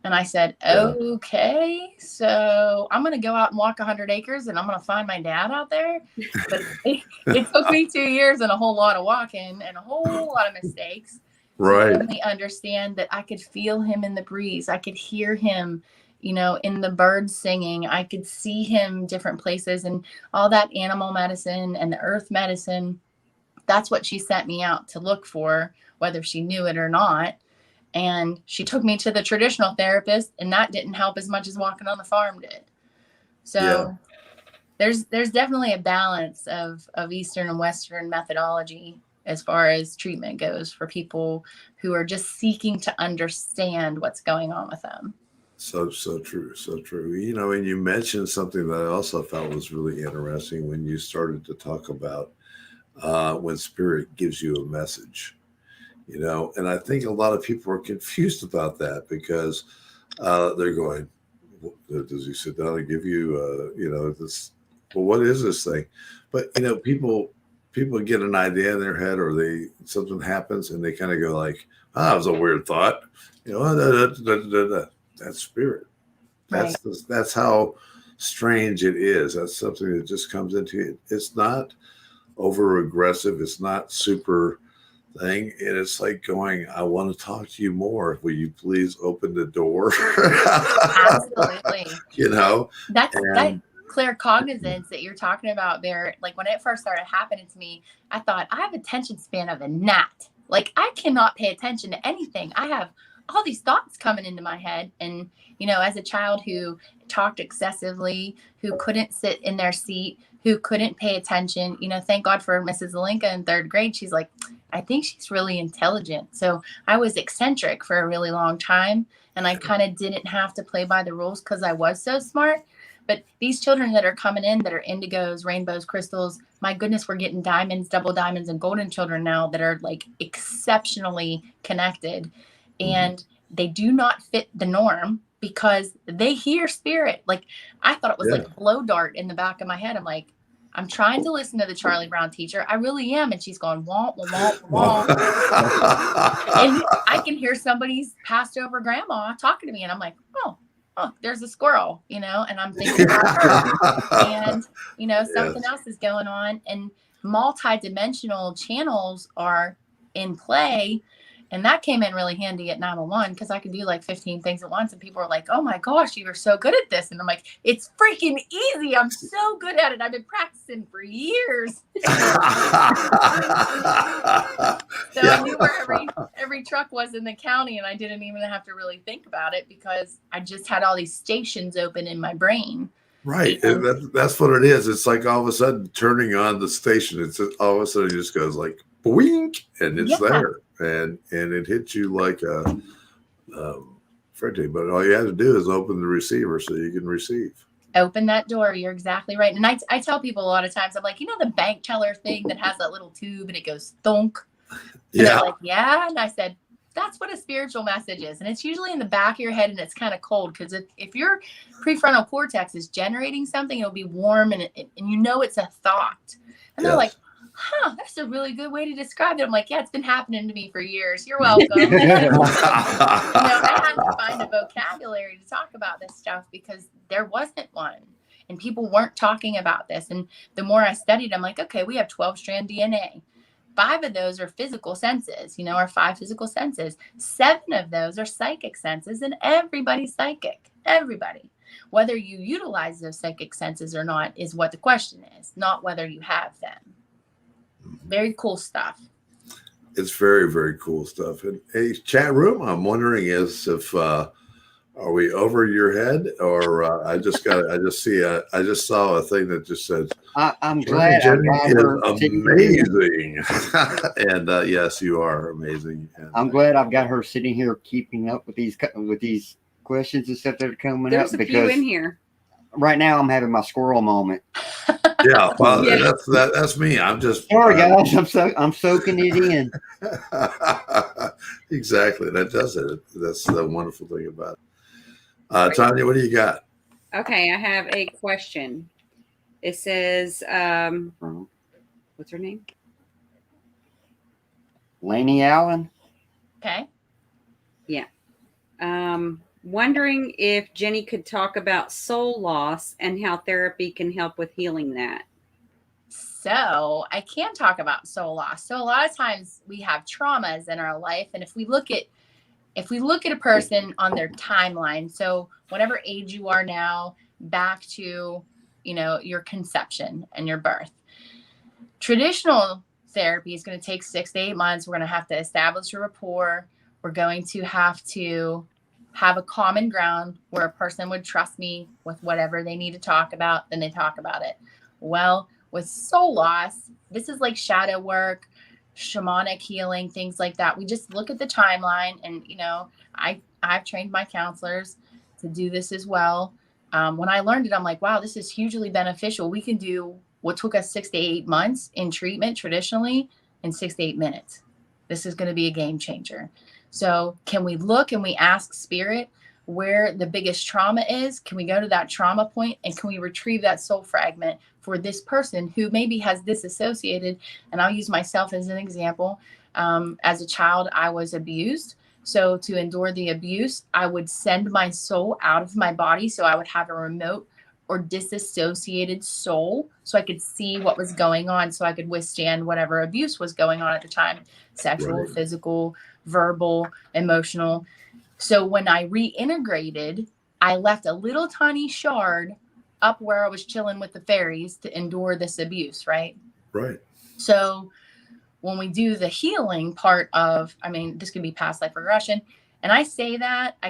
And I said, okay, so I'm going to go out and walk 100 acres and I'm going to find my dad out there. But it took me 2 years and a whole lot of walking and a whole lot of mistakes. Right. To really understand that I could feel him in the breeze. I could hear him, you know, in the birds singing. I could see him different places and all that animal medicine and the earth medicine. That's what she sent me out to look for, whether she knew it or not. And she took me to the traditional therapist, and that didn't help as much as walking on the farm did. So there's definitely a balance of Eastern and Western methodology as far as treatment goes for people who are just seeking to understand what's going on with them. So true. So true. You know, and you mentioned something that I also thought was really interesting when you started to talk about when spirit gives you a message, you know, and I think a lot of people are confused about that because they're going, does he sit down and give you, you know, this, well, what is this thing? But, you know, people get an idea in their head or something happens and they kind of go like, that was a weird thought, you know, that's spirit. That's how strange it is. That's something that just comes into it. It's not over aggressive. It's not super thing. And it's like going, I want to talk to you more. Will you please open the door? Absolutely. You know, that claircognizance that you're talking about there, like when it first started happening to me, I thought I have attention span of a gnat. Like I cannot pay attention to anything. I have all these thoughts coming into my head. And, you know, as a child who talked excessively, who couldn't sit in their seat, who couldn't pay attention, you know, thank God for Mrs. Zelenka in 3rd grade. She's like, I think she's really intelligent. So I was eccentric for a really long time. And I kind of didn't have to play by the rules because I was so smart. But these children that are coming in that are indigos, rainbows, crystals, my goodness, we're getting diamonds, double diamonds, and golden children now that are like exceptionally connected. And they do not fit the norm because they hear spirit. Like I thought it was like a blow dart in the back of my head. I'm like, I'm trying to listen to the Charlie Brown teacher. I really am. And she's going, womp, womp, womp. And I can hear somebody's passed over grandma talking to me. And I'm like, oh, there's a squirrel, you know, and I'm thinking about her. And, you know, something else is going on. And multi-dimensional channels are in play. And that came in really handy at 911 because I could do like 15 things at once. And people are like, oh my gosh, you are so good at this. And I'm like, it's freaking easy. I'm so good at it. I've been practicing for years. So I knew where every truck was in the county, and I didn't even have to really think about it because I just had all these stations open in my brain. Right. And that's what it is. It's like all of a sudden turning on the station. It's just, all of a sudden it just goes like boink, and it's there. And it hits you like a Freddie. But all you have to do is open the receiver so you can receive. Open that door. You're exactly right. And I tell people a lot of times, I'm like, the bank teller thing that has that little tube and it goes thunk. And they're like, yeah. And I said, that's what a spiritual message is. And it's usually in the back of your head and it's kind of cold because if your prefrontal cortex is generating something, it'll be warm and it's a thought. And they're like, that's a really good way to describe it. I'm like, yeah, it's been happening to me for years. You're welcome. I had to find a vocabulary to talk about this stuff because there wasn't one. And people weren't talking about this. And the more I studied, I'm like, okay, we have 12-strand DNA. 5 of those are physical senses, our 5 physical senses. 7 of those are psychic senses, and everybody's psychic. Everybody. Whether you utilize those psychic senses or not is what the question is, not whether you have them. Very cool stuff. It's very, very cool stuff. And hey, chat room, I'm wondering if are we over your head, or I just saw a thing that just says I'm glad Jenny I got her amazing. And yes, you are amazing. And I'm glad I've got her sitting here keeping up with these questions and stuff that are coming There's up. a few in here. Right now I'm having my squirrel moment. Yeah, well, that's me. I'm just sorry, guys. I'm soaking it in. Exactly. That does it. That's the wonderful thing about it. Tanya, what do you got? Okay, I have a question. It says, what's her name? Laney Allen. Okay. Yeah. Wondering if Jenny could talk about soul loss and how therapy can help with healing that. So I can talk about soul loss. So a lot of times we have traumas in our life. And if we look at a person on their timeline, so whatever age you are now, back to, your conception and your birth, traditional therapy is going to take 6 to 8 months. We're going to have to establish a rapport. We're going to have a common ground where a person would trust me with whatever they need to talk about. Then they talk about it. Well, with soul loss, this is like shadow work, shamanic healing, things like that. We just look at the timeline, and I've trained my counselors to do this as well. When I learned it, I'm like, wow, this is hugely beneficial. We can do what took us 6 to 8 months in treatment traditionally in 6 to 8 minutes. This is going to be a game changer. So can we look and we ask spirit where the biggest trauma is? Can we go to that trauma point and can we retrieve that soul fragment for this person who maybe has disassociated? And I'll use myself as an example. As a child, I was abused. So to endure the abuse, I would send my soul out of my body. So I would have a remote or disassociated soul so I could see what was going on, so I could withstand whatever abuse was going on at the time, sexual, right, physical, verbal, emotional. So when I reintegrated, I left a little tiny shard up where I was chilling with the fairies to endure this abuse, right? Right. So when we do the healing part of, this can be past life regression. And I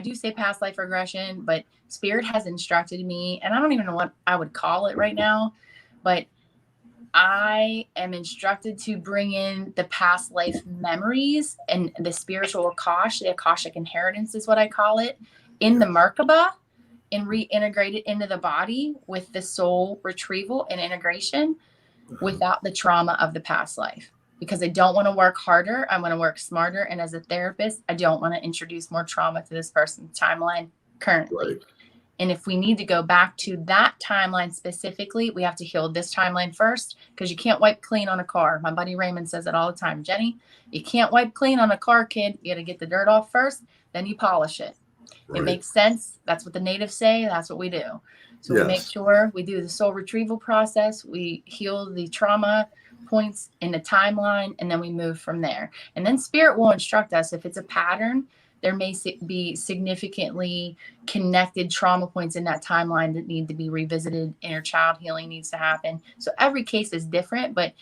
do say past life regression, but spirit has instructed me, and I don't even know what I would call it right now, but I am instructed to bring in the past life memories and the spiritual Akash, the Akashic inheritance is what I call it, in the Merkaba, and reintegrate it into the body with the soul retrieval and integration without the trauma of the past life. Because I don't want to work harder. I want to work smarter. And as a therapist, I don't want to introduce more trauma to this person's timeline currently. Right. And if we need to go back to that timeline specifically, we have to heal this timeline first, because you can't wipe clean on a car. My buddy Raymond says it all the time. Jenny, you can't wipe clean on a car, kid. You got to get the dirt off first, then you polish it. Right. It makes sense. That's what the natives say. That's what we do. So yes, we make sure we do the soul retrieval process. We heal the trauma points in the timeline, and then we move from there. And then spirit will instruct us if it's a pattern. There may be significantly connected trauma points in that timeline that need to be revisited. Inner child healing needs to happen. So every case is different, but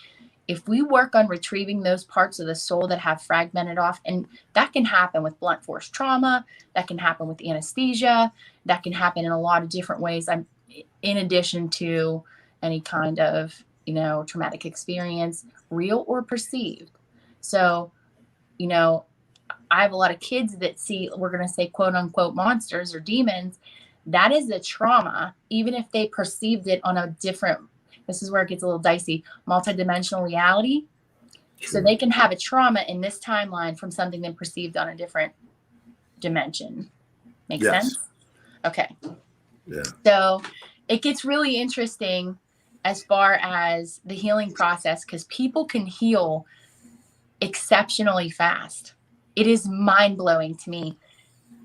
if we work on retrieving those parts of the soul that have fragmented off, and that can happen with blunt force trauma, that can happen with anesthesia, that can happen in a lot of different ways. In addition to any kind of, traumatic experience, real or perceived. So, I have a lot of kids that see, we're going to say, quote unquote, monsters or demons. That is a trauma, even if they perceived it on a different, this is where it gets a little dicey, multidimensional reality. So they can have a trauma in this timeline from something they perceived on a different dimension. Make sense? Okay. Yeah. So it gets really interesting as far as the healing process, because people can heal exceptionally fast. It is mind-blowing to me.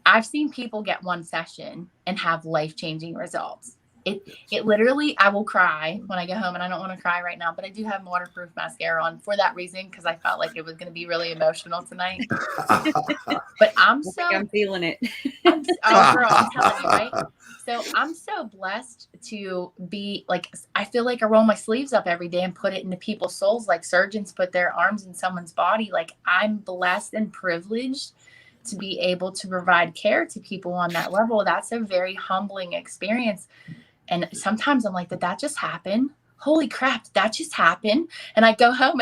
I've seen people get one session and have life-changing results. It literally, I will cry when I go home, and I don't want to cry right now, but I do have waterproof mascara on for that reason, because I felt like it was going to be really emotional tonight. But I'm feeling it. Girl, I'm telling you, right? So I'm so blessed to be like, I feel like I roll my sleeves up every day and put it into people's souls, like surgeons put their arms in someone's body. Like, I'm blessed and privileged to be able to provide care to people on that level. That's a very humbling experience. And sometimes I'm like, did that just happen? Holy crap, did that just happen? And I go home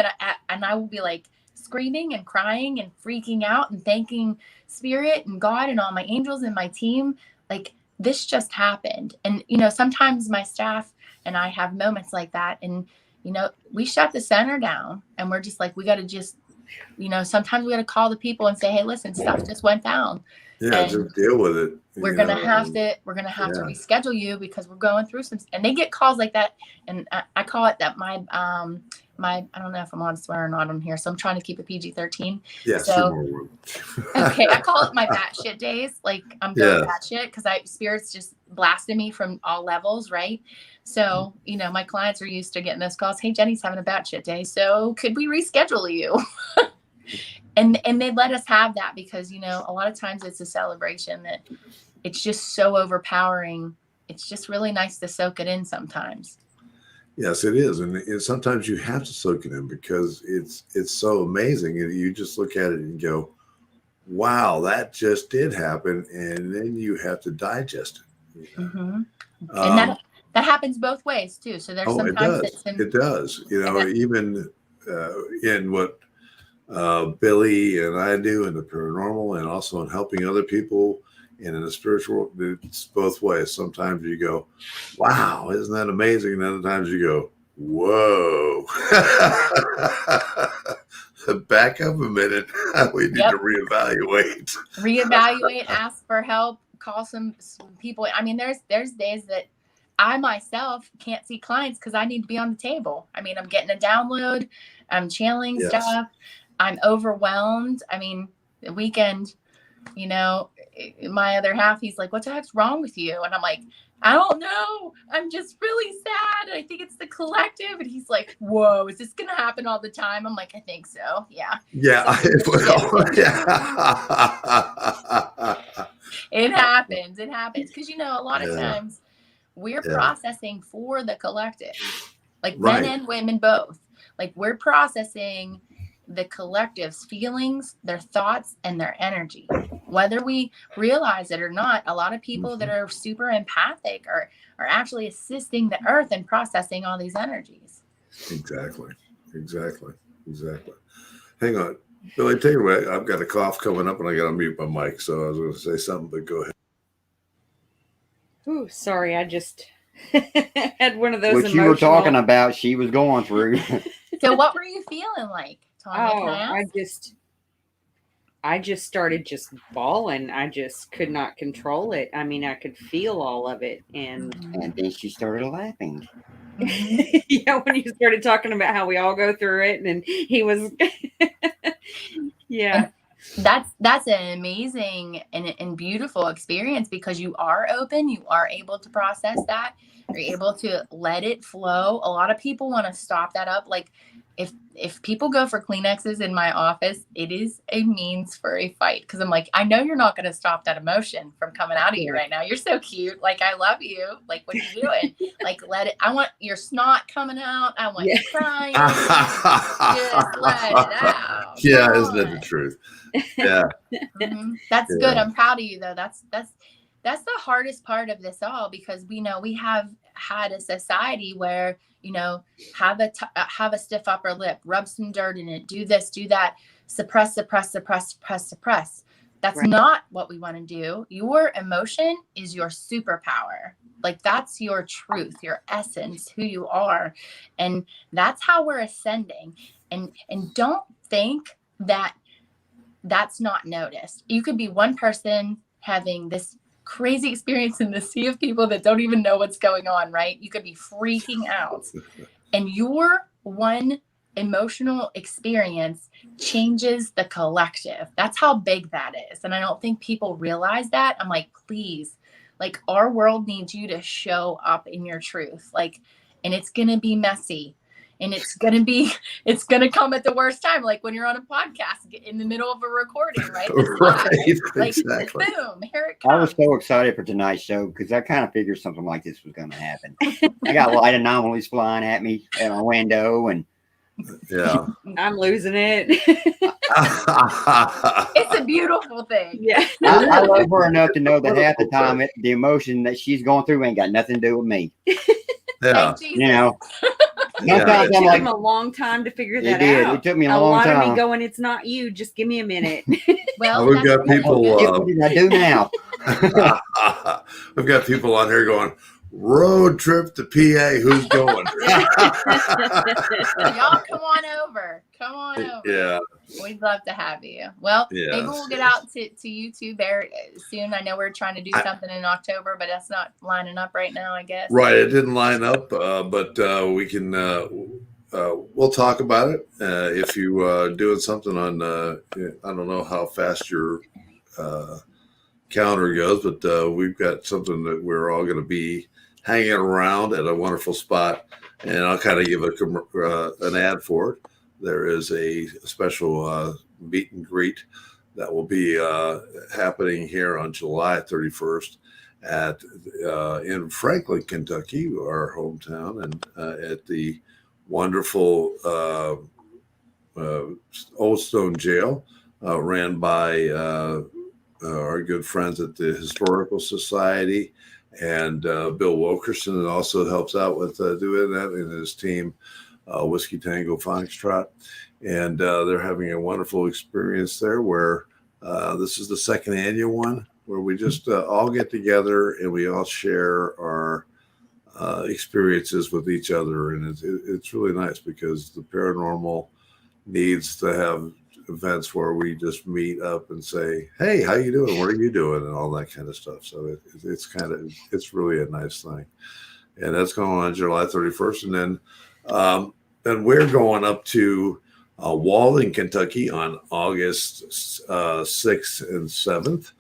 and I will be like screaming and crying and freaking out and thanking Spirit and God and all my angels and my team. Like, this just happened. And, sometimes my staff and I have moments like that. And, we shut the center down and we're just like, we got to just, sometimes we got to call the people and say, hey, listen, stuff just went down. Yeah, and just deal with it. We're gonna have to reschedule you because we're going through some, and they get calls like that. And I call it that my I don't know if I'm on swear or not on here, so I'm trying to keep it PG-13. Yeah. So okay, I call it my batshit days. Like, I'm going batshit because Spirit's just blasting me from all levels, right? So my clients are used to getting those calls. Hey, Jenny's having a batshit day, so could we reschedule you? And they let us have that because, a lot of times it's a celebration that it's just so overpowering. It's just really nice to soak it in sometimes. Yes, it is. And sometimes you have to soak it in because it's so amazing. And you just look at it and go, wow, that just did happen. And then you have to digest it. Mm-hmm. And that happens both ways too. So there's sometimes it does. Even in what Billy and I do in the paranormal and also in helping other people and in the spiritual, it's both ways. Sometimes you go, wow, isn't that amazing? And other times you go, whoa. Back up a minute. We need to reevaluate. Ask for help, call some people. I mean, there's days that I myself can't see clients because I need to be on the table. I mean, I'm getting a download, I'm channeling stuff. I'm overwhelmed. I mean, the weekend, my other half, he's like, what the heck's wrong with you? And I'm like, I don't know. I'm just really sad. I think it's the collective. And he's like, whoa, is this going to happen all the time? I'm like, I think so. Yeah. Yeah. So, It happens. Because, a lot of times we're processing for the collective, like men and women both. Like, we're processing the collective's feelings, their thoughts, and their energy. Whether we realize it or not, a lot of people that are super empathic are actually assisting the earth in processing all these energies. Exactly. Hang on. Billy, take it away. I've got a cough coming up and I got to mute my mic. So I was going to say something, but go ahead. Ooh, sorry. I just had one of those What you were talking about, she was going through. So what were you feeling like? I just started just bawling. I just could not control it. I mean, I could feel all of it. And then she started laughing. Yeah, when you started talking about how we all go through it, and he was, yeah. That's an amazing and beautiful experience because you are open. You are able to process that. You're able to let it flow. A lot of people want to stop that up. Like, if people go for Kleenexes in my office, it is a means for a fight. Because I'm like, I know you're not going to stop that emotion from coming out of you right now. You're so cute. Like, I love you. Like, what are you doing? Like, let it. I want your snot coming out. I want you crying. Just let it out. Yeah, Come isn't it the on. truth? Yeah. That's Yeah. good. I'm proud of you, though. That's the hardest part of this all, because we know we have had a society where, you know, have a stiff upper lip, rub some dirt in it, do this, do that, suppress. That's Right. not what we want to do. Your emotion is your superpower. Like, that's your truth, your essence, who you are. And that's how we're ascending. And don't think that that's not noticed. You could be one person having this crazy experience in the sea of people that don't even know what's going on, right? You could be freaking out. And your one emotional experience changes the collective. That's how big that is. And I don't think people realize that. I'm like, please, like, our world needs you to show up in your truth. Like, and it's going to be messy. And it's going to come at the worst time. Like when you're on a podcast in the middle of a recording, right? Right, like, exactly. boom, here it I was comes. so excited for tonight's show because I kind of figured something like this was going to happen. I got light anomalies flying at me at my window, and Yeah. I'm losing it. It's a beautiful thing. Yeah. I love her enough to know that half the time the emotion that she's going through ain't got nothing to do with me. Yeah. Thank Jesus. You know, Yeah. sometimes It I'm took like, him a long time to figure it that did. out. It took me a A long lot of time. me going, it's not you. Just give me a minute. Well, We've that's got really people, good. What did I do now? We've got people on here going, road trip to PA. Who's going? Y'all come on over. Come on over. Yeah. We'd love to have you. Well, maybe Yes, we'll get yes. out to you two there soon. I know we're trying to do something in October, but that's not lining up right now, I guess. Right. It didn't line up, but we can, we'll talk about it. If you doing something on, I don't know how fast your calendar goes, but we've got something that we're all going to be hanging around at a wonderful spot. And I'll kind of give an ad for it. There is a special meet and greet that will be happening here on July 31st in Franklin, Kentucky, our hometown, and at the wonderful Old Stone Jail, ran by our good friends at the Historical Society, and Bill Wilkerson also helps out with doing that, and his team, Whiskey Tango Foxtrot, and they're having a wonderful experience there where this is the second annual one where we just all get together and we all share our experiences with each other, and it's really nice because the paranormal needs to have events where we just meet up and say, hey, how you doing, what are you doing, and all that kind of stuff. So it's really a nice thing, and that's going on July 31st. And then we're going up to Walden, Kentucky on August 6th and 7th.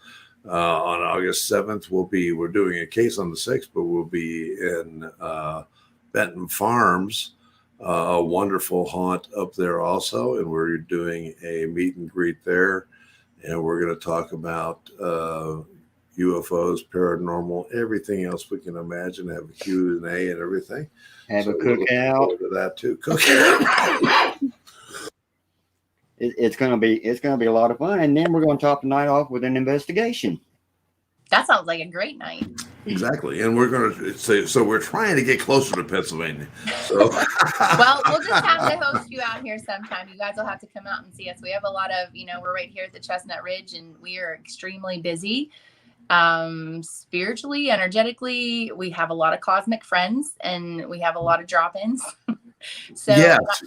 On August 7th, we're doing a case on the 6th, but we'll be in Benton Farms, a wonderful haunt up there also, and we're doing a meet and greet there, and we're going to talk about UFOs, paranormal, everything else we can imagine. Have a Q&A and everything. Have a we're looking cookout. forward to that too. Cookout. It's gonna be a lot of fun, and then we're gonna top the night off with an investigation. That sounds like a great night. Exactly, and we're going to say so. We're trying to get closer to Pennsylvania. So, Well, we'll just have to host you out here sometime. You guys will have to come out and see us. We have a lot of, we're right here at the Chestnut Ridge, and we are extremely busy. Spiritually, energetically, we have a lot of cosmic friends, and we have a lot of drop-ins. So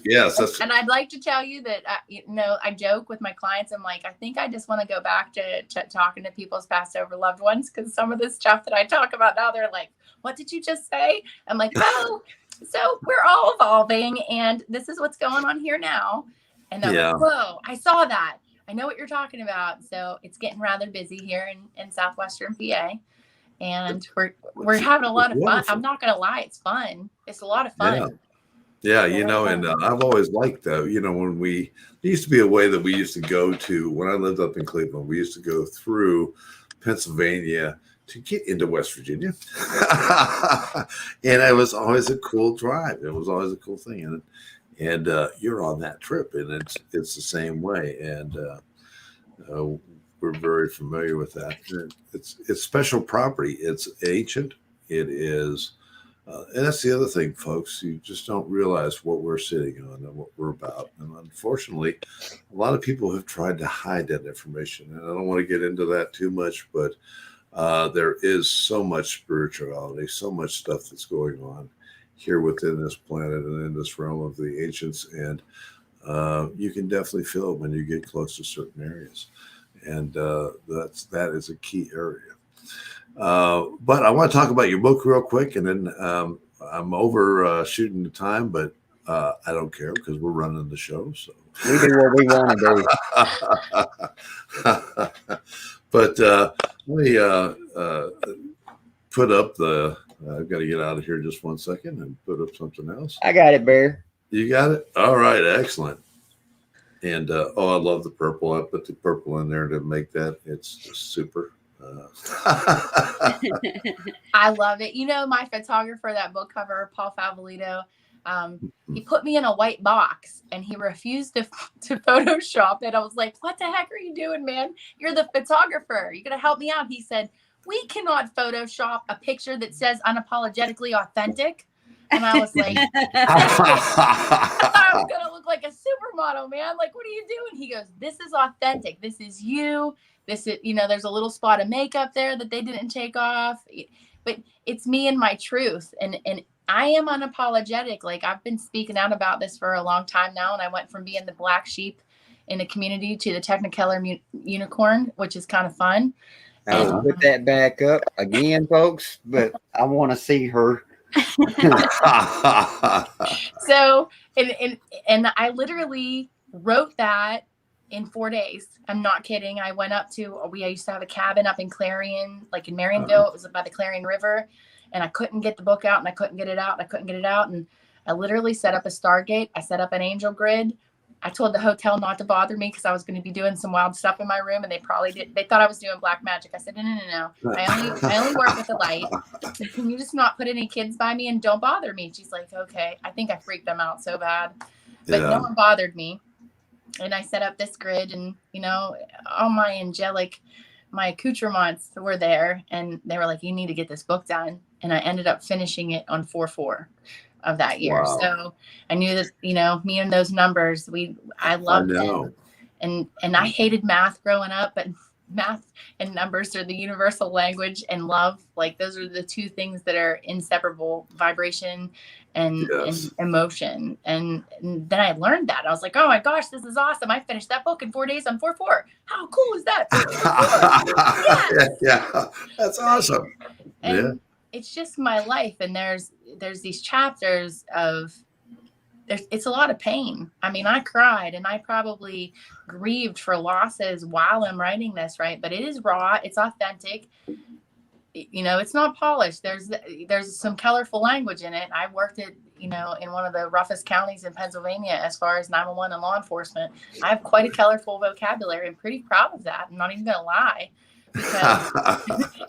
yes. And I'd like to tell you that, I joke with my clients. I'm like, I think I just want to go back to talking to people's passed over loved ones, because some of the stuff that I talk about now, they're like, what did you just say? I'm like, oh, so we're all evolving, and this is what's going on here now. And they're like, whoa, I saw that. I know what you're talking about. So it's getting rather busy here in southwestern PA. And we're having a lot of fun. I'm not going to lie. It's fun. It's a lot of fun. Yeah, and I've always liked when there used to be a way that we used to go to when I lived up in Cleveland. We used to go through Pennsylvania to get into West Virginia, and it was always a cool drive. It was always a cool thing, and you're on that trip, and it's the same way, and we're very familiar with that. It's special property. It's ancient. It is. And that's the other thing, folks. You just don't realize what we're sitting on and what we're about. And unfortunately, a lot of people have tried to hide that information. And I don't want to get into that too much, but there is so much spirituality, so much stuff that's going on here within this planet and in this realm of the ancients. And you can definitely feel it when you get close to certain areas. And that is a key area. But I want to talk about your book real quick, and then I'm over shooting the time, but I don't care because we're running the show. So we do what we want to do. But let me put up I've got to get out of here just 1 second and put up something else. I got it, Bear. You got it? All right, excellent. And I love the purple. I put the purple in there to make that. It's just super. I love it. My photographer, that book cover, Paul Favolito, he put me in a white box and he refused to Photoshop it. I was like, what the heck are you doing, man? You're the photographer. You're going to help me out. He said, we cannot Photoshop a picture that says unapologetically authentic. And I was like, I'm going to look like a supermodel, man. Like, what are you doing? He goes, this is authentic. This is you. This is, there's a little spot of makeup there that they didn't take off, but it's me and my truth. And I am unapologetic. Like, I've been speaking out about this for a long time now. And I went from being the black sheep in the community to the Technicolor unicorn, which is kind of fun. I'll put that back up again, folks, but I want to see her. So, and I literally wrote that in 4 days. I'm not kidding. I went up we used to have a cabin up in Clarion, like in Marionville. It was by the Clarion River, and I couldn't get the book out and I couldn't get it out. And I literally set up a Stargate. I set up an angel grid. I told the hotel not to bother me because I was going to be doing some wild stuff in my room, and they probably did. They thought I was doing black magic. I said, no. I only work with the light. Can you just not put any kids by me and don't bother me? She's like, okay. I think I freaked them out so bad, but no one bothered me. And I set up this grid, and all my accoutrements were there, and they were like, you need to get this book done. And I ended up finishing it on 4/4 of that year. Wow. So I knew that, me and those numbers, I loved them. And I hated math growing up, but math and numbers are the universal language, and love. Like, those are the two things that are inseparable: vibration and emotion. And then I learned that. I was like, oh my gosh, this is awesome. I finished that book in 4 days on 4/4. How cool is that? Yes. Yeah. That's awesome. And it's just my life. And there's these chapters of, it's a lot of pain. I mean, I cried and I probably grieved for losses while I'm writing this, right? But it is raw. It's authentic. It's not polished. There's some colorful language in it. I worked at, in one of the roughest counties in Pennsylvania as far as 911 and law enforcement. I have quite a colorful vocabulary. I'm pretty proud of that. I'm not even going to lie, because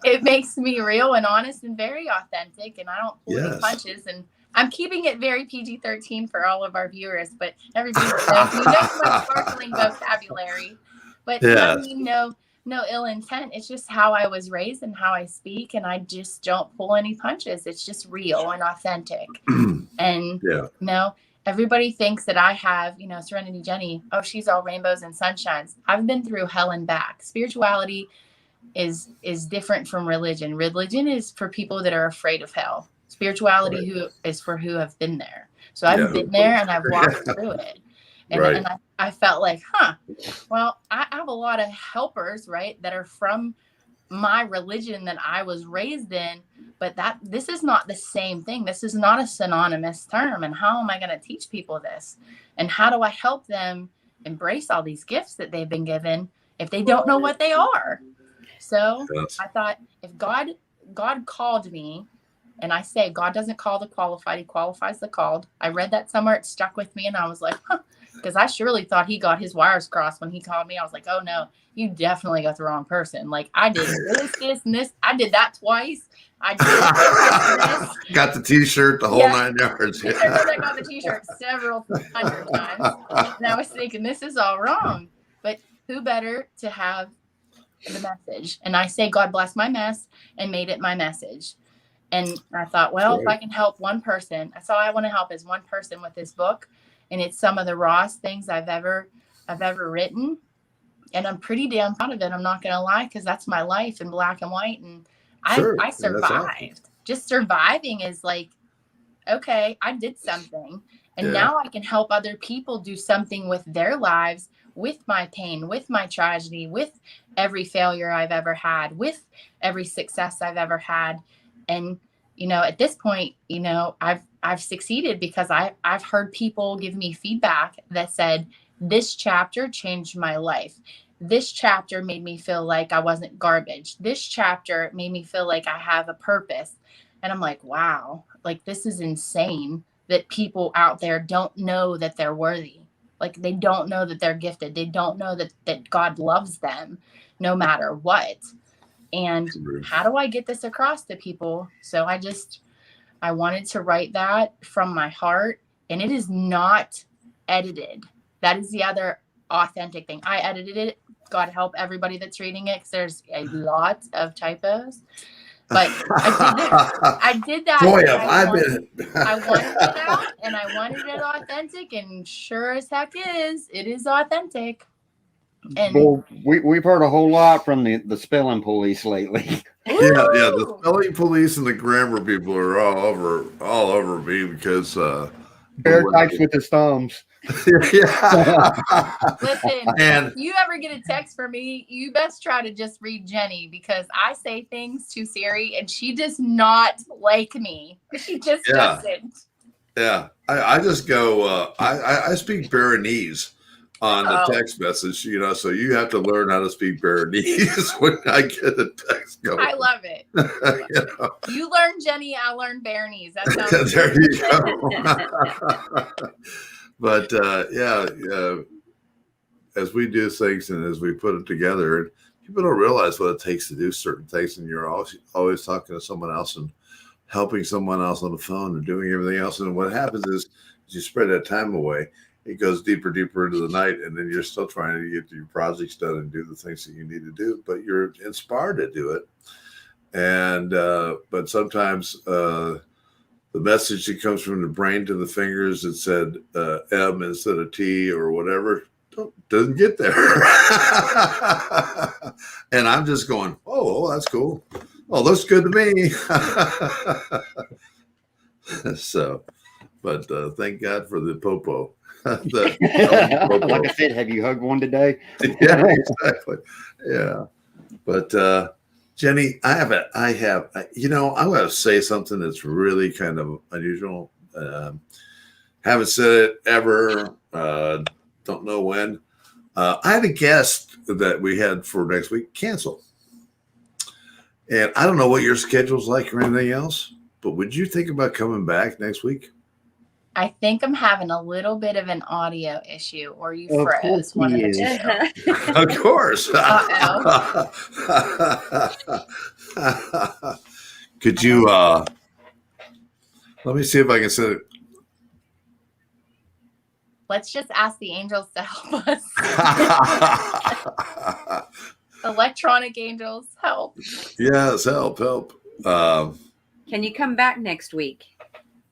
it makes me real and honest and very authentic, and I don't pull any punches. And I'm keeping it very PG-13 for all of our viewers, but everybody knows my sparkling vocabulary. But no ill intent. It's just how I was raised and how I speak, and I just don't pull any punches. It's just real and authentic. And everybody thinks that I have, Serenity Jenny, oh, she's all rainbows and sunshines. I've been through hell and back. Spirituality is different from religion. Religion is for people that are afraid of hell. Spirituality is for who have been there. So I've been there and I've walked through it. And I felt like, well, I have a lot of helpers, right, that are from my religion that I was raised in, but this is not the same thing. This is not a synonymous term. And how am I going to teach people this? And how do I help them embrace all these gifts that they've been given if they don't know what they are? So I thought, if God called me And I say, God doesn't call the qualified, he qualifies the called. I read that somewhere. It stuck with me. And I was like, huh, because I surely thought he got his wires crossed when he called me. I was like, oh no, you definitely got the wrong person. Like I did this, and this. I did that twice. I did this. Got the T-shirt, the whole 9 yards. I got the T-shirt several hundred times. And I was thinking, this is all wrong. But who better to have the message? And I say, God bless my mess, and made it my message. And I thought, well, if I can help one person, that's all I want to help is one person with this book. And it's some of the rawest things I've ever written. And I'm pretty damn proud of it. I'm not going to lie, because that's my life in black and white. And I survived. Just surviving is like, okay, I did something. And now I can help other people do something with their lives, with my pain, with my tragedy, with every failure I've ever had, with every success I've ever had. And, at this point, I've succeeded because I've heard people give me feedback that said, this chapter changed my life. This chapter made me feel like I wasn't garbage. This chapter made me feel like I have a purpose. And I'm like, wow, like this is insane that people out there don't know that they're worthy. Like they don't know that they're gifted. They don't know that God loves them no matter what. And how do I get this across to people? So I wanted to write that from my heart, and it is not edited. That is the other authentic thing. I edited it. God help everybody that's reading it, because there's a lot of typos. But I did that. Boy, I wanted it out, and I wanted it authentic, and sure as heck it is authentic. And well, we've heard a whole lot from the spelling police lately. Yeah, the spelling police and the grammar people are all over me because Bear types with his thumbs. Yeah. Listen, And if you ever get a text from me, you best try to just read Jenny, because I say things to Siri and she does not like me. She just doesn't. Yeah, I just go. I speak Baronese on the text message, so you have to learn how to speak Baronese when I get a text going. I love it. You learn Jenny, I learn Baronese. That sounds there you go. But as we do things and as we put it together, people don't realize what it takes to do certain things, and you're always talking to someone else and helping someone else on the phone and doing everything else. And what happens is you spread that time away. It goes deeper into the night, and then you're still trying to get your projects done and do the things that you need to do, but you're inspired to do it. And but sometimes the message that comes from the brain to the fingers that said M instead of T or whatever doesn't get there. And I'm just going, oh, that's cool. Oh, looks good to me. So, but thank God for the popo. Like I said, have you hugged one today? Yeah, exactly. Yeah, but Jenny, I'm going to say something that's really kind of unusual. Haven't said it ever. Don't know when. I had a guest that we had for next week cancel, and I don't know what your schedule's like or anything else. But would you think about coming back next week? I think I'm having a little bit of an audio issue, or you froze. One of the two. Of course. Could you let me see if I can send it. Let's just ask the angels to help us. Electronic angels, help. Yes, help. Can you come back next week?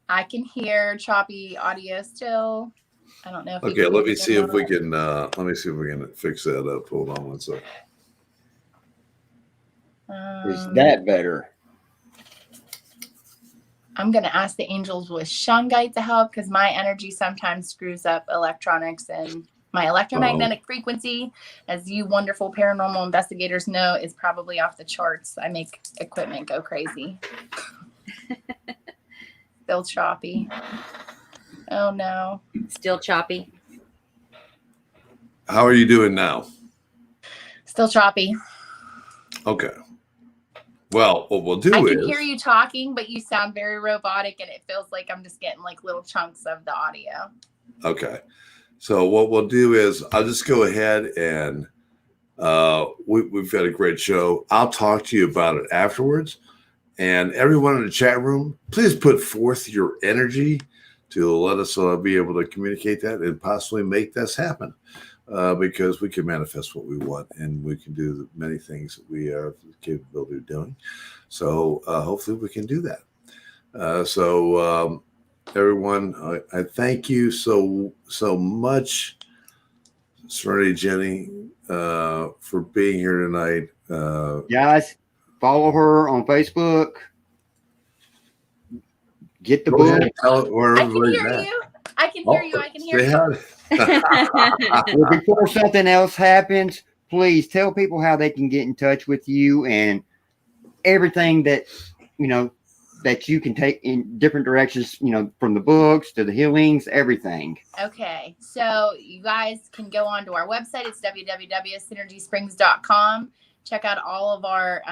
I can hear choppy audio still. I don't know if okay, let me see if we can fix that up. Hold on one second. Is that better? I'm going to ask the angels with Shungite to help, because my energy sometimes screws up electronics, and my electromagnetic frequency, as you wonderful paranormal investigators know, is probably off the charts. I make equipment go crazy. Still choppy. Oh no. Still choppy. How are you doing now? Still choppy. Okay. Well, what we'll do I is can hear you talking, but you sound very robotic, and it feels like I'm just getting like little chunks of the audio. okay. So what we'll do is I'll just go ahead and we've got a great show. I'll talk to you about it afterwards. And everyone in the chat room, please put forth your energy to let us be able to communicate that and possibly make this happen. Because we can manifest what we want, and we can do many things that we are capable of doing. So hopefully we can do that. Everyone, I thank you so much, Serenity Jenny, for being here tonight. Guys, follow her on Facebook. Get the Go book. ahead, tell it where I can everybody's hear at. you. I can hear you. I can hear Say you. hi. Well, before something else happens, please tell people how they can get in touch with you and everything that that you can take in different directions, from the books to the healings, everything. Okay, so you guys can go on to our website. It's www.synergysprings.com. Check out all of our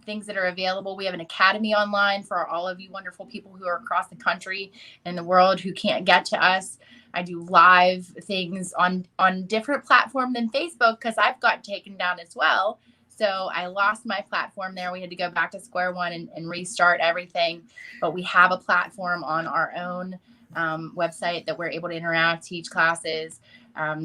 things that are available. We have an academy online for all of you wonderful people who are across the country and the world who can't get to us. I do live things on different platform than Facebook because I've got taken down as well. So I lost my platform there. We had to go back to square one and restart everything. But we have a platform on our own website that we're able to interact, teach classes,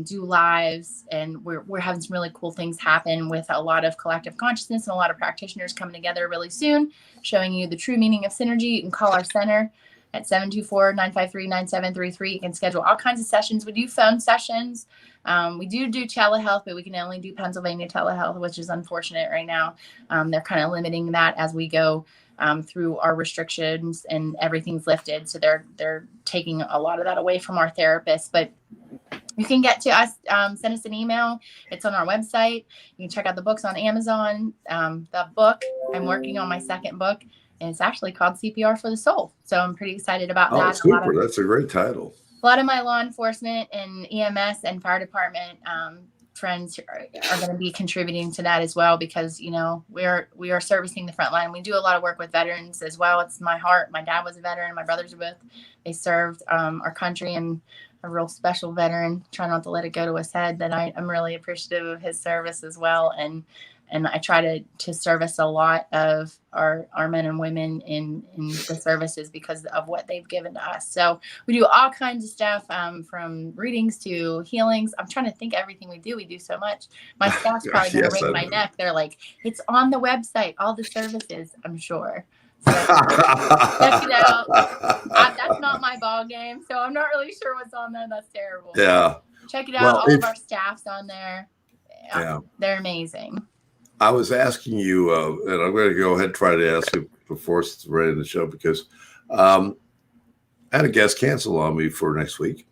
do lives, and we're having some really cool things happen with a lot of collective consciousness and a lot of practitioners coming together really soon, showing you the true meaning of synergy. You can call our center at 724-953-9733. You can schedule all kinds of sessions. We do phone sessions. We do telehealth, but we can only do Pennsylvania telehealth, which is unfortunate right now. They're kind of limiting that as we go through our restrictions and everything's lifted. So they're taking a lot of that away from our therapists. But you can get to us, send us an email. It's on our website. You can check out the books on Amazon. The book, I'm working on my second book, and it's actually called CPR for the Soul. So I'm pretty excited about that. Super. That's a great title. A lot of my law enforcement and EMS and fire department friends are going to be contributing to that as well, because we are servicing the front line. We do a lot of work with veterans as well. It's my heart. My dad was a veteran. My brothers are both. They served our country, and a real special veteran. Try not to let it go to his head that I'm really appreciative of his service as well. And I try to service a lot of our men and women in the services because of what they've given to us. So we do all kinds of stuff, from readings to healings. I'm trying to think everything we do so much. My staff's probably going to wring my neck. They're like, it's on the website, all the services, I'm sure. So check it out. That's not my ball game, so I'm not really sure what's on there. That's terrible. Yeah. Check it out. All of our staff's on there. Yeah. They're amazing. I was asking you, and I'm going to go ahead and try to ask you before it's ready to the show, because I had a guest cancel on me for next week.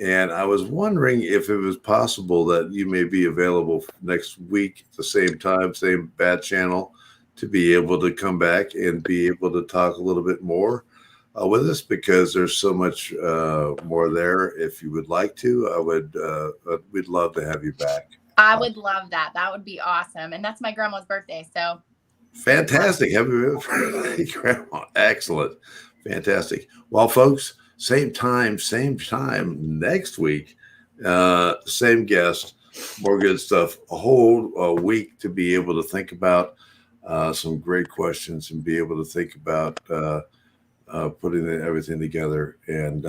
And I was wondering if it was possible that you may be available next week at the same time, same bad channel, to be able to come back and be able to talk a little bit more with us, because there's so much more there. If you would like to, we'd love to have you back. I would love that. That would be awesome. And that's my grandma's birthday. So fantastic. Happy birthday, Grandma. Excellent. Fantastic. Well, folks, same time next week. Same guest, more good stuff. A whole week to be able to think about some great questions and be able to think about putting everything together. And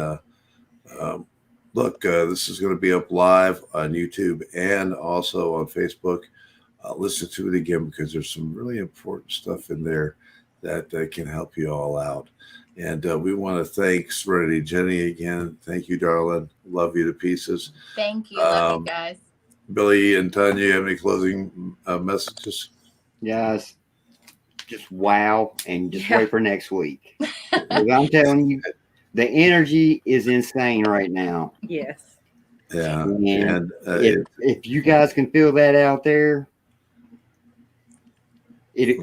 look, this is going to be up live on YouTube and also on Facebook. Listen to it again, because there's some really important stuff in there that can help you all out. And we want to thank Serenity Jenny again. Thank you, darling. Love you to pieces. Thank you. Love you guys. Billy and Tanya, you have any closing messages? Yes. Just wow, and just wait for next week. I'm telling you, the energy is insane right now. Yes. Yeah. And if you guys can feel that out there,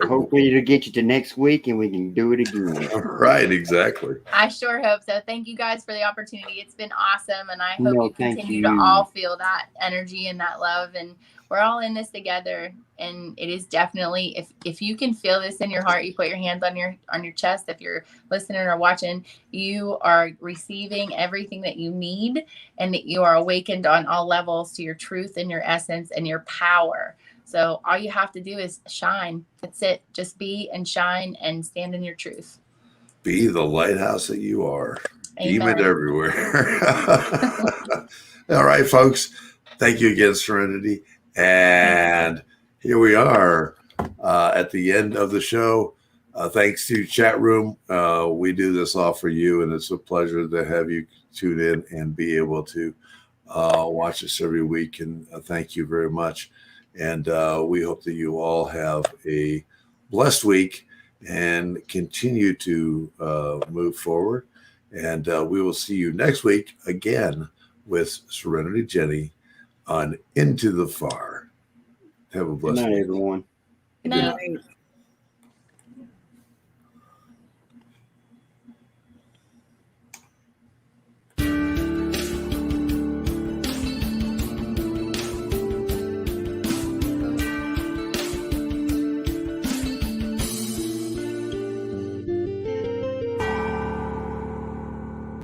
Hopefully it'll get you to next week and we can do it again. Right, exactly. I sure hope so. Thank you guys for the opportunity. It's been awesome. And I hope No, you thank continue to you. all feel that energy and that love. And we're all in this together. And it is definitely, if you can feel this in your heart, you put your hands on your chest. If you're listening or watching, you are receiving everything that you need, and that you are awakened on all levels to your truth and your essence and your power. So all you have to do is shine. That's it. Just be and shine and stand in your truth. Be the lighthouse that you are. Amen. Beam it everywhere. All right, folks. Thank you again, Serenity. And here we are at the end of the show. Thanks to chat room. We do this all for you, and it's a pleasure to have you tune in and be able to watch us every week. And thank you very much. And we hope that you all have a blessed week and continue to move forward. And we will see you next week again with Serenity Jenny on Into the Far. Have a Good blessed night, week. everyone. Good Good night. night.